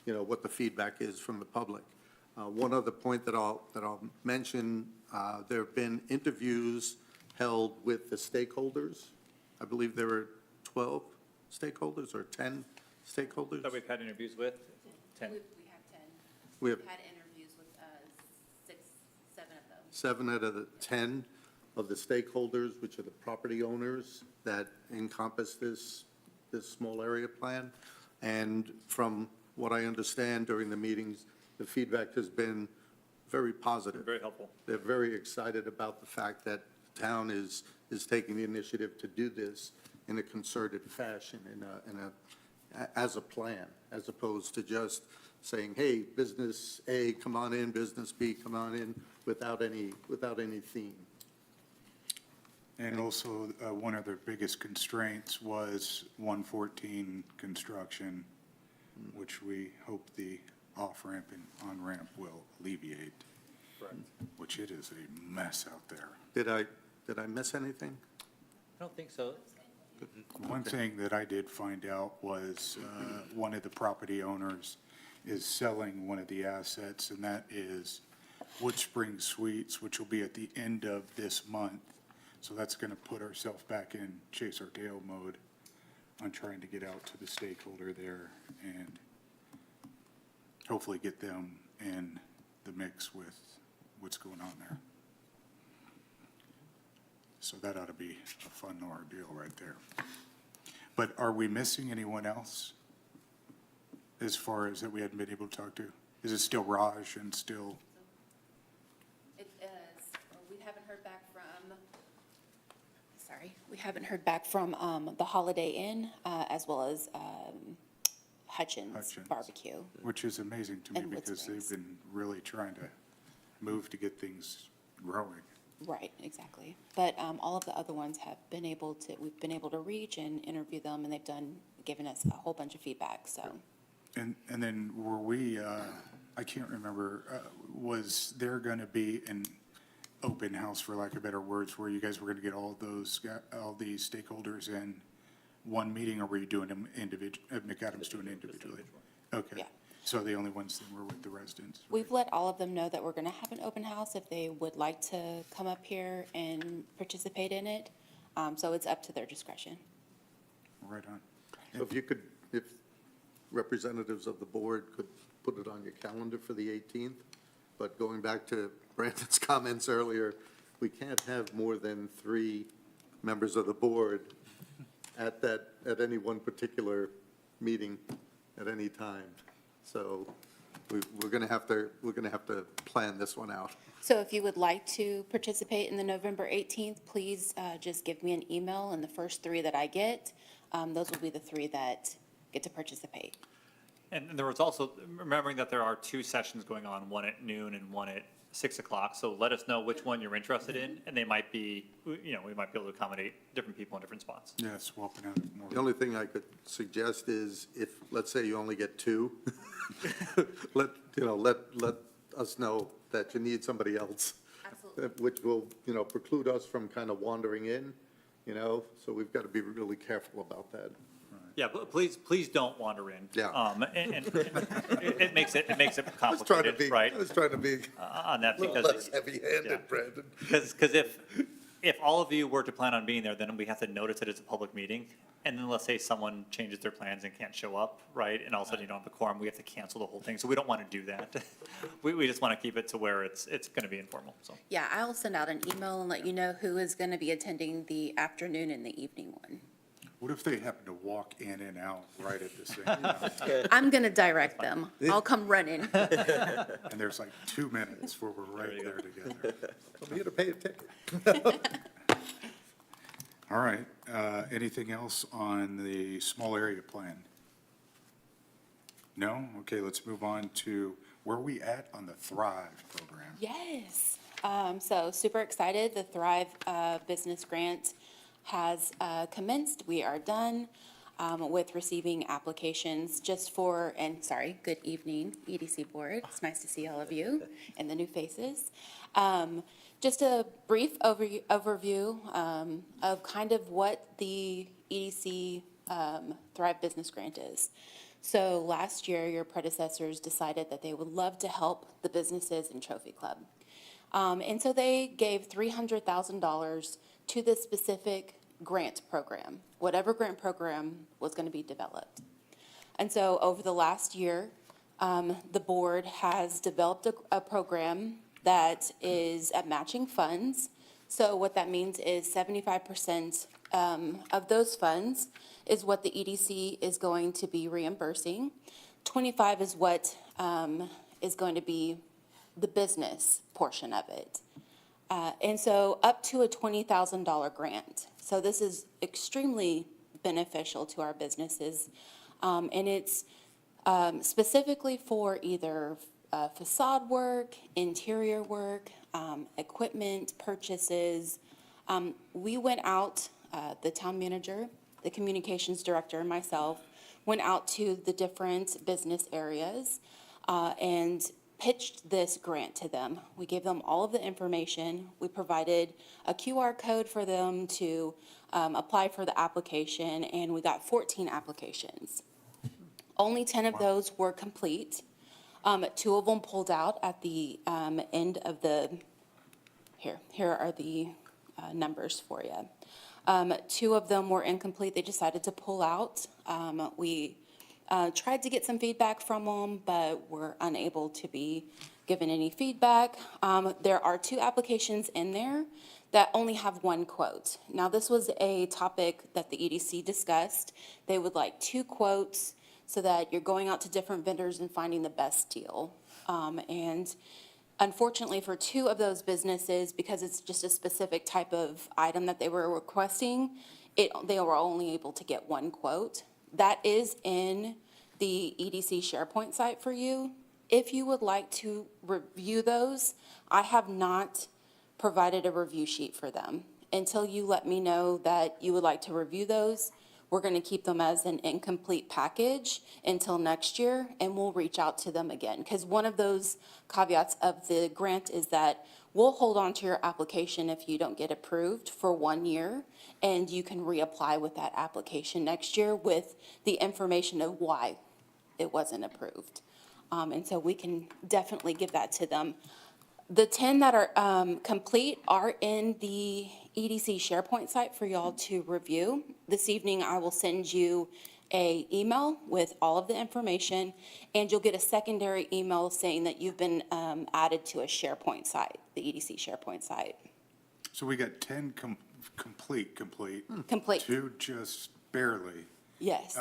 what the feedback is from the public. One other point that I'll mention, there have been interviews held with the stakeholders. I believe there were 12 stakeholders or 10 stakeholders. That we've had interviews with, 10. We have 10. We have We've had interviews with 7 of them. 7 out of the 10 of the stakeholders, which are the property owners that encompass this small area plan. And from what I understand during the meetings, the feedback has been very positive. Very helpful. They're very excited about the fact that the town is taking the initiative to do this in a concerted fashion, as a plan, as opposed to just saying, hey, business A, come on in, business B, come on in, without any theme. And also, one of their biggest constraints was 114 construction, which we hope the off-ramp and on-ramp will alleviate, which it is a mess out there. Did I miss anything? I don't think so. One thing that I did find out was one of the property owners is selling one of the assets, and that is Wood Spring Suites, which will be at the end of this month. So that's going to put ourselves back in chase our tail mode on trying to get out to the stakeholder there and hopefully get them in the mix with what's going on there. So that ought to be a fun ordeal right there. But are we missing anyone else as far as that we hadn't been able to talk to? Is it still Raj and still? It is, we haven't heard back from, we haven't heard back from the Holiday Inn, as well as Hutchins Barbecue. Which is amazing to me And Wood because they've Springs. been really trying to move to get things growing. Right, exactly. But all of the other ones we've been able to reach and interview them, and they've given us a whole bunch of feedback, so. And then were we, I can't remember, was there going to be an open house, for lack of better words, where you guys were going to get all these stakeholders in one meeting, or were you doing them McAdams doing it individually? Okay. Yeah. So the only ones that were with the residents? We've let all of them know that we're going to have an open house if they would like to come up here and participate in it. So it's up to their discretion. Right on. So if representatives of the board could put it on your calendar for the 18th, but going back to Brandon's comments earlier, we can't have more than 3 members of the board at any one particular meeting. at any time. So we're gonna have to plan this one out. So if you would like to participate in the November 18th, please just give me an email, and the first 3 that I get, those will be the 3 that get to participate. And there was also, remembering that there are 2 sessions going on, one at noon and one at 6 o'clock. So let us know which one you're interested in, and they might be, we might be able to accommodate different people in different spots. Yeah, swapping out more. The only thing I could suggest is if, let's say you only get 2, let us know that you need somebody else. Absolutely. Which will, preclude us from kind of wandering in, so we've got to be really careful about that. Yeah, but please don't wander in. Yeah. And it makes it I was trying to complicated, be, right? I was trying to be On that a little because. less Yeah. heavy-handed, Brandon. Because if all of you were to plan on being there, then we have to notice it as a public meeting. And then let's say someone changes their plans and can't show up, right? And all of a sudden you don't have a quorum, we have to cancel the whole thing. So we don't want to do that. We just want to keep it to where it's going to be informal, so. Yeah, I'll send out an email and let you know who is going to be attending the afternoon and the evening one. What if they happen to walk in and out right at the same time? I'm going to direct them. I'll come running. And there's like 2 minutes where we're right there together. I'm here to pay a ticket. All right, anything else on the small area plan? No? Okay, let's move on to, where are we at on the Thrive program? Yes. So super excited. The Thrive Business Grant has commenced. We are done with receiving applications just for, and sorry, good evening, EDC Board. It's nice to see all of you and the new faces. Just a brief overview of kind of what the EDC Thrive Business Grant is. So last year, your predecessors decided that they would love to help the businesses in Trophy Club. And so they gave $300,000 to the specific grant program, whatever grant program was going to be developed. And so over the last year, the board has developed a program that is at matching funds. So what that means is 75% of those funds is what the EDC is going to be reimbursing. 25 is what is going to be the business portion of it. And so up to a $20,000 grant. So this is extremely beneficial to our businesses. And it's specifically for either facade work, interior work, equipment purchases. We went out, the town manager, the communications director, and myself, went out to the different business areas and pitched this grant to them. We gave them all of the information. We provided a QR code for them to apply for the application, and we got 14 applications. Only 10 of those were complete. 2 of them pulled out at the end of the, here are the numbers for you. 2 of them were incomplete. They decided to pull out. We tried to get some feedback from them, but were unable to be given any feedback. There are 2 applications in there that only have 1 quote. Now, this was a topic that the EDC discussed. They would like 2 quotes so that you're going out to different vendors and finding the best deal. And unfortunately, for 2 of those businesses, because it's just a specific type of item that they were requesting, they were only able to get 1 quote. That is in the EDC SharePoint site for you. If you would like to review those, I have not provided a review sheet for them. Until you let me know that you would like to review those, we're going to keep them as an incomplete package until next year, and we'll reach out to them again. Because one of those caveats of the grant is that we'll hold on to your application if you don't get approved for 1 year, and you can reapply with that application next year with the information of why it wasn't approved. And so we can definitely give that to them. The 10 that are complete are in the EDC SharePoint site for y'all to review. This evening, I will send you an email with all of the information, and you'll get a secondary email saying that you've been added to a SharePoint site, the EDC SharePoint site. So we got 10 complete. Complete. 2 just barely, Yes.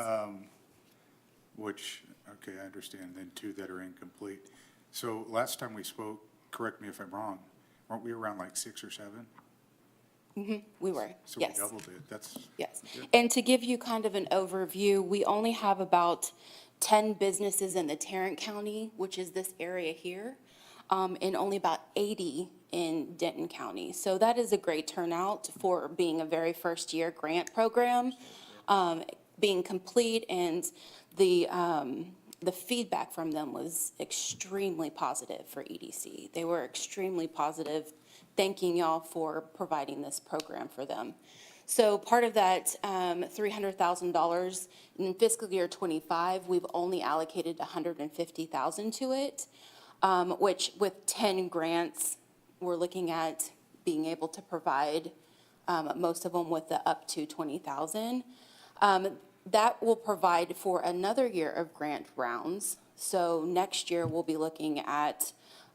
which Okay, I understand, then 2 that are incomplete. So last time we spoke, correct me if I'm wrong, weren't we around like 6 or 7? We were, So we yes. doubled it, that's. Yes. And to give you kind of an overview, we only have about 10 businesses in the Tarrant County, which is this area here, and only about 80 in Denton County. So that is a great turnout for being a very first-year grant program, being complete, and the feedback from them was extremely positive for EDC. They were extremely positive, thanking y'all for providing this program for them. So part of that $300,000 in fiscal year '25, we've only allocated $150,000 to it, which with 10 grants, we're looking at being able to provide most of them with the up to $20,000. That will provide for another year of grant rounds. So next year, we'll be looking at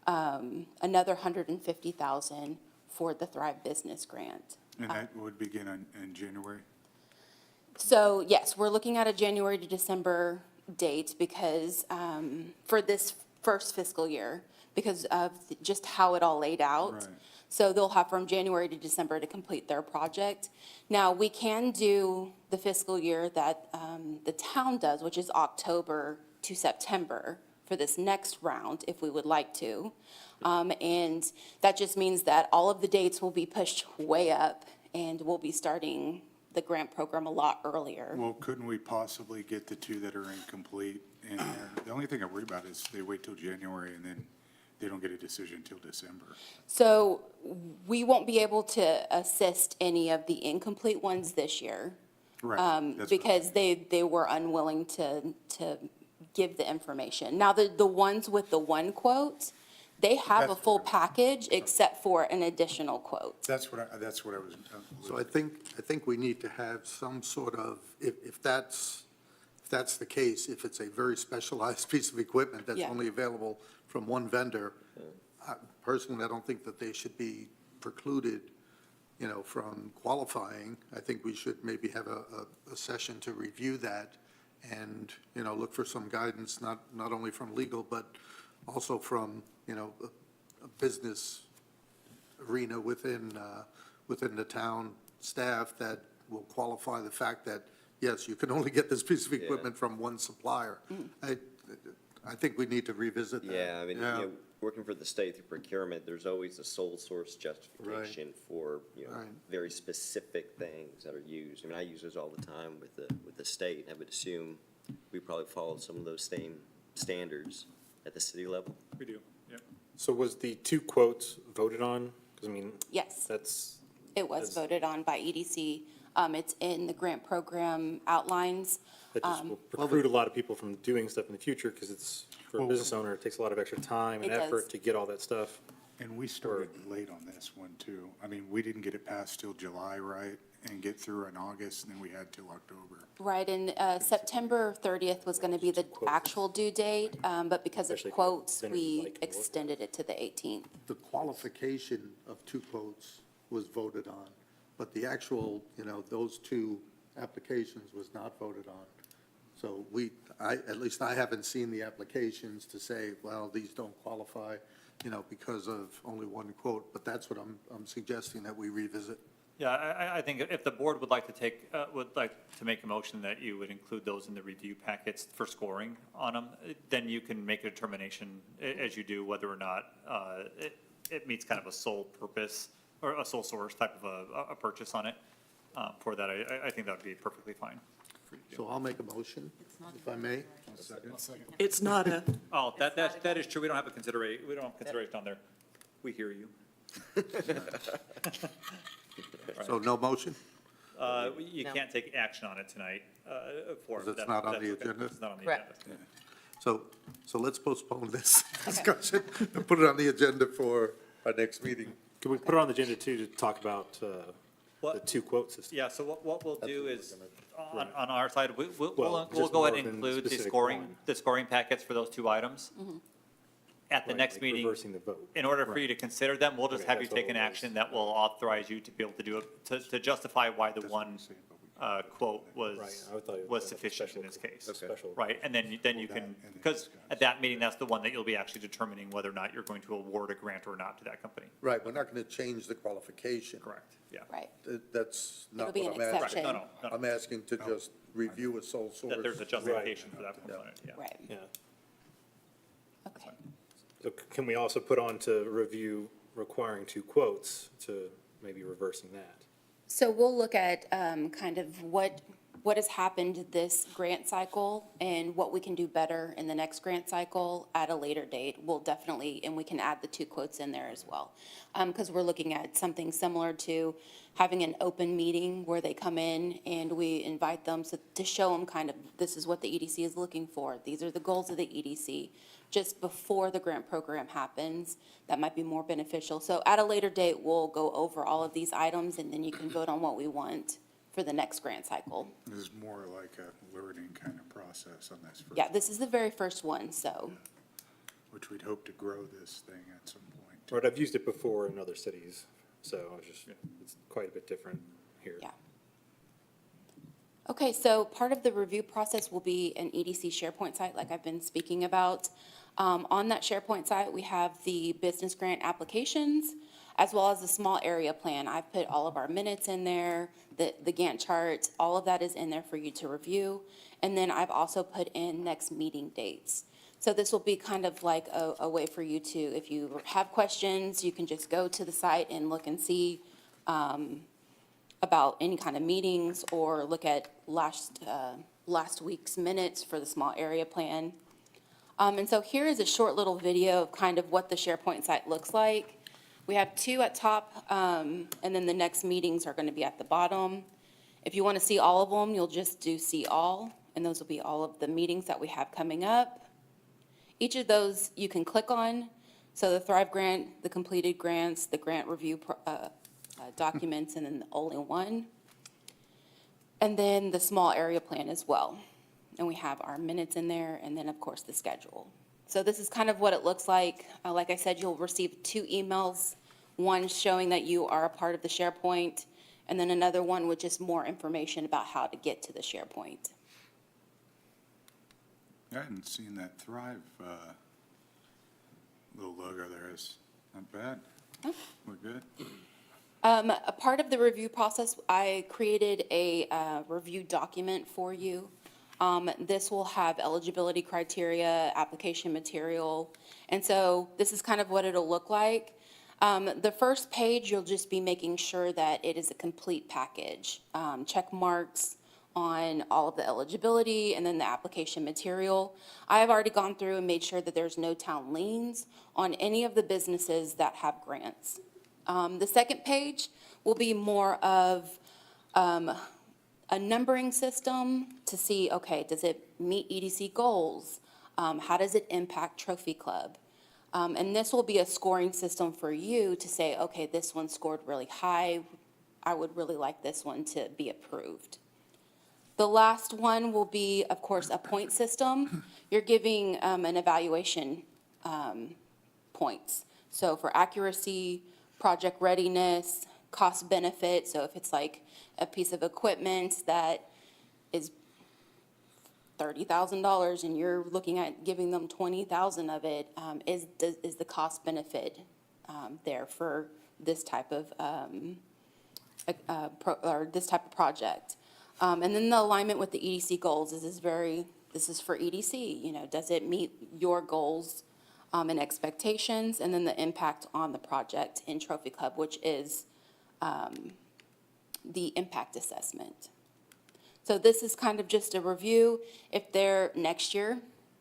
another $150,000 for the Thrive Business Grant. And that would begin in January? So yes, we're looking at a January to December date because, for this first fiscal year, because of just how it all laid out. Right. So they'll have from January to December to complete their project. Now, we can do the fiscal year that the town does, which is October to September for this next round, if we would like to. And that just means that all of the dates will be pushed way up, and we'll be starting the grant program a lot earlier. Well, couldn't we possibly get the 2 that are incomplete in there? The only thing I worry about is they wait till January and then they don't get a decision until December. So we won't be able to assist any of the incomplete ones this year. Right. that's what I Because mean. they were unwilling to give the information. Now, the ones with the one quote, they have a That's full what package except for an additional quote. That's what I was. So I think we need to have some sort of, if that's the case, if it's a very specialized piece of equipment that's Yeah. only available from one vendor, personally, I don't think that they should be precluded, from qualifying. I think we should maybe have a session to review that and, look for some guidance, not only from legal, but also from, a business arena within the town staff that will qualify the fact that, yes, you can only get this piece of equipment from one supplier. I think we need to revisit that. Yeah, I mean, working for the state through procurement, there's always a sole source justification for, Right. very specific things that are used. I mean, I use those all the time with the state. I would assume we probably follow some of those same standards at the city level. We do, yeah. So was the 2 quotes voted on? Because, I mean, Yes, that's, it was That's- voted on by EDC. It's in the grant program outlines. that just will preclude a lot of people from doing stuff in the future, because it's, for a Well- business owner, it takes a lot of extra time and It does. effort to get all that stuff. And we started late on this one, too. I mean, we didn't get it passed till July, right? And get through in August, and then we had till October. Right, and September 30th was going to be the actual due date, but because of Especially if quotes, then we like more. extended it to the 18th. The qualification of 2 quotes was voted on, but the actual, those 2 applications was not voted on. So at least I haven't seen the applications to say, well, these don't qualify, because of only one quote, but that's what I'm suggesting that we revisit. Yeah, I think if the board would like to make a motion that you would include those in the review packets for scoring on them, then you can make a determination, as you do, whether or not it meets kind of a sole purpose or a sole source type of a purchase on it. For that, I think that would be perfectly fine. So I'll make a motion, if I may. It's not a, Oh, that is true. We don't have consideration on there. We hear you. So no motion? You No. can't take action on it tonight, for. Because it's that- not on that's the okay. agenda? It's not on the Correct. agenda. So let's postpone this discussion and put it on the agenda for our next meeting. Can we put it on the agenda too, to talk about the What? 2 quote system? Yeah, so what we'll do is, on our side, we'll Well, go just ahead more and than include the specific scoring, one. the scoring packets for those 2 items. At the Right, next like meeting, reversing the vote. in order for you to consider them, we'll just Okay, have you that's what take an it was. action that will authorize you to be able to do it, to justify why the one quote Right, was, I thought it was was a sufficient in special this case. special- Right, and then you can, because at that meeting, that's the one that you'll be actually determining whether or not you're going to award a grant or not to that company. Right, we're not going to change the qualification. Correct, yeah. Right. That's It'll not be what an I'm asking. exception. No, no, no, I'm asking to just review a sole source. that there's a justification for that component, yeah. Right. Yeah. Okay. So can we also put on to review requiring 2 quotes to maybe reversing that? So we'll look at kind of what has happened this grant cycle and what we can do better in the next grant cycle at a later date. We'll definitely, and we can add the 2 quotes in there as well. Because we're looking at something similar to having an open meeting where they come in and we invite them to show them kind of, this is what the EDC is looking for. These are the goals of the EDC. Just before the grant program happens, that might be more beneficial. So at a later date, we'll go over all of these items and then you can vote on what we want for the next grant cycle. This is more like a learning kind of process on this first. Yeah, this is the very first one, so, Which we'd hope to grow this thing at some point. Right, I've used it before in other cities, so I was just, it's quite a bit different here. yeah. Okay, so part of the review process will be an EDC SharePoint site, like I've been speaking about. On that SharePoint site, we have the business grant applications, as well as the small area plan. I've put all of our minutes in there, the Gantt chart, all of that is in there for you to review. And then I've also put in next meeting dates. So this will be kind of like a way for you to, if you have questions, you can just go to the site and look and see about any kind of meetings, or look at last week's minutes for the small area plan. And so here is a short little video of kind of what the SharePoint site looks like. We have 2 at top, and then the next meetings are going to be at the bottom. If you want to see all of them, you'll just do see all, and those will be all of the meetings that we have coming up. Each of those you can click on. So the Thrive Grant, the completed grants, the grant review documents, and then the only one. And then the small area plan as well. And we have our minutes in there, and then, of course, the schedule. So this is kind of what it looks like. Like I said, you'll receive 2 emails, one showing that you are a part of the SharePoint, and then another one with just more information about how to get to the SharePoint. I hadn't seen that Thrive little logo there. It's not bad. We're good. A part of the review process, I created a review document for you. This will have eligibility criteria, application material, and so this is kind of what it'll look like. The first page, you'll just be making sure that it is a complete package. Check marks on all of the eligibility and then the application material. I have already gone through and made sure that there's no town liens on any of the businesses that have grants. The second page will be more of a numbering system to see, okay, does it meet EDC goals? How does it impact Trophy Club? And this will be a scoring system for you to say, okay, this one scored really high. I would really like this one to be approved. The last one will be, of course, a point system. You're giving an evaluation points. So for accuracy, project readiness, cost benefit, so if it's like a piece of equipment that is $30,000 and you're looking at giving them 20,000 of it, is the cost benefit there for this type of this type of project? And then the alignment with the EDC goals is this is for EDC, you know, does it meet your goals and expectations? And then the impact on the project in Trophy Club, which is the impact assessment. So this is kind of just a review. If next year,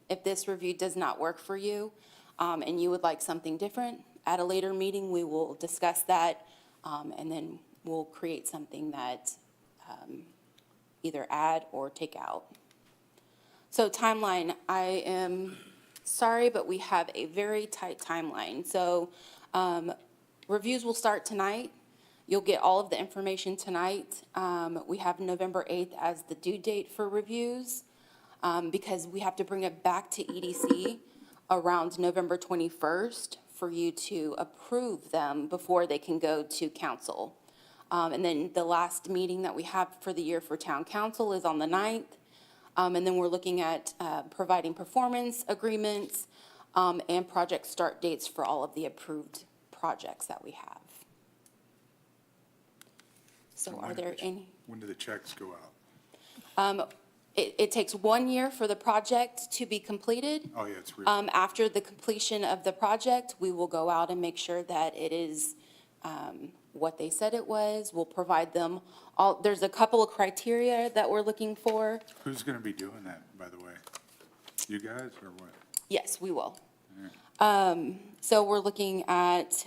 if this review does not work for you, and you would like something different, at a later meeting, we will discuss that, and then we'll create something that either add or take out. So timeline, I am sorry, but we have a very tight timeline. So reviews will start tonight. You'll get all of the information tonight. We have November 8th as the due date for reviews, because we have to bring it back to EDC around November 21st for you to approve them before they can go to council. And then the last meeting that we have for the year for town council is on the 9th. And then we're looking at providing performance agreements and project start dates for all of the approved projects that we have. So are there any? When do the checks go out? It takes 1 year for the project to be completed. Oh, yeah, it's. After the completion of the project, we will go out and make sure that it is what they said it was. We'll provide them all, there's a couple of criteria that we're looking for. Who's going to be doing that, by the way? You guys or what? Yes, we will. So we're looking at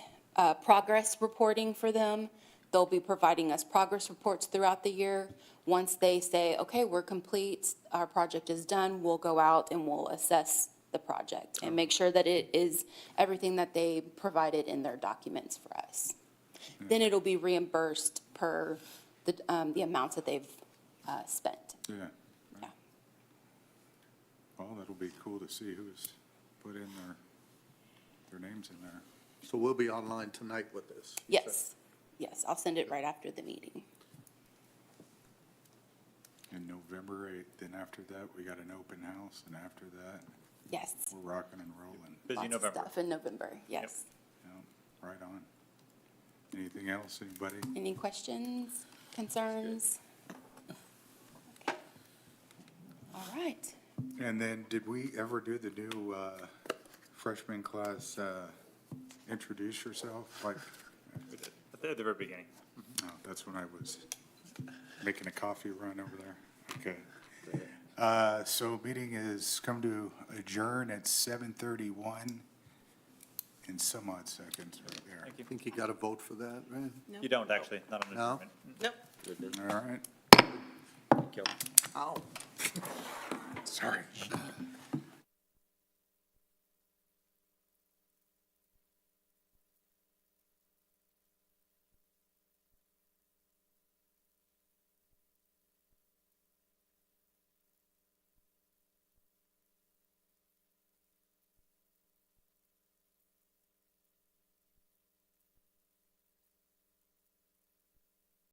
progress reporting for them. They'll be providing us progress reports throughout the year. Once they say, okay, we're complete, our project is done, we'll go out and we'll assess the project and make sure that it is everything that they provided in their documents for us. Then it'll be reimbursed per the amounts that they've spent. Yeah. Yeah. Well, that'll be cool to see who's put in their names in there. So we'll be online tonight with this? Yes, yes, I'll send it right after the meeting. And November 8th, then after that, we got an open house, and after that, Yes. we're rocking and rolling. Busy Lots of November. stuff in November, yes. Yeah, right on. Anything else, anybody? Any questions, concerns? Okay. All right. And then, did we ever do the new freshman class, introduce yourself? Like, We did, at the very beginning. oh, that's when I was making a coffee run over there. Okay. So meeting is come to adjourn at 7:31 in some odd seconds right there. Thank I you. think you got to vote for that, right? You don't actually, not on No? adjournment. Nope. All right. Kelly. Ow. Sorry.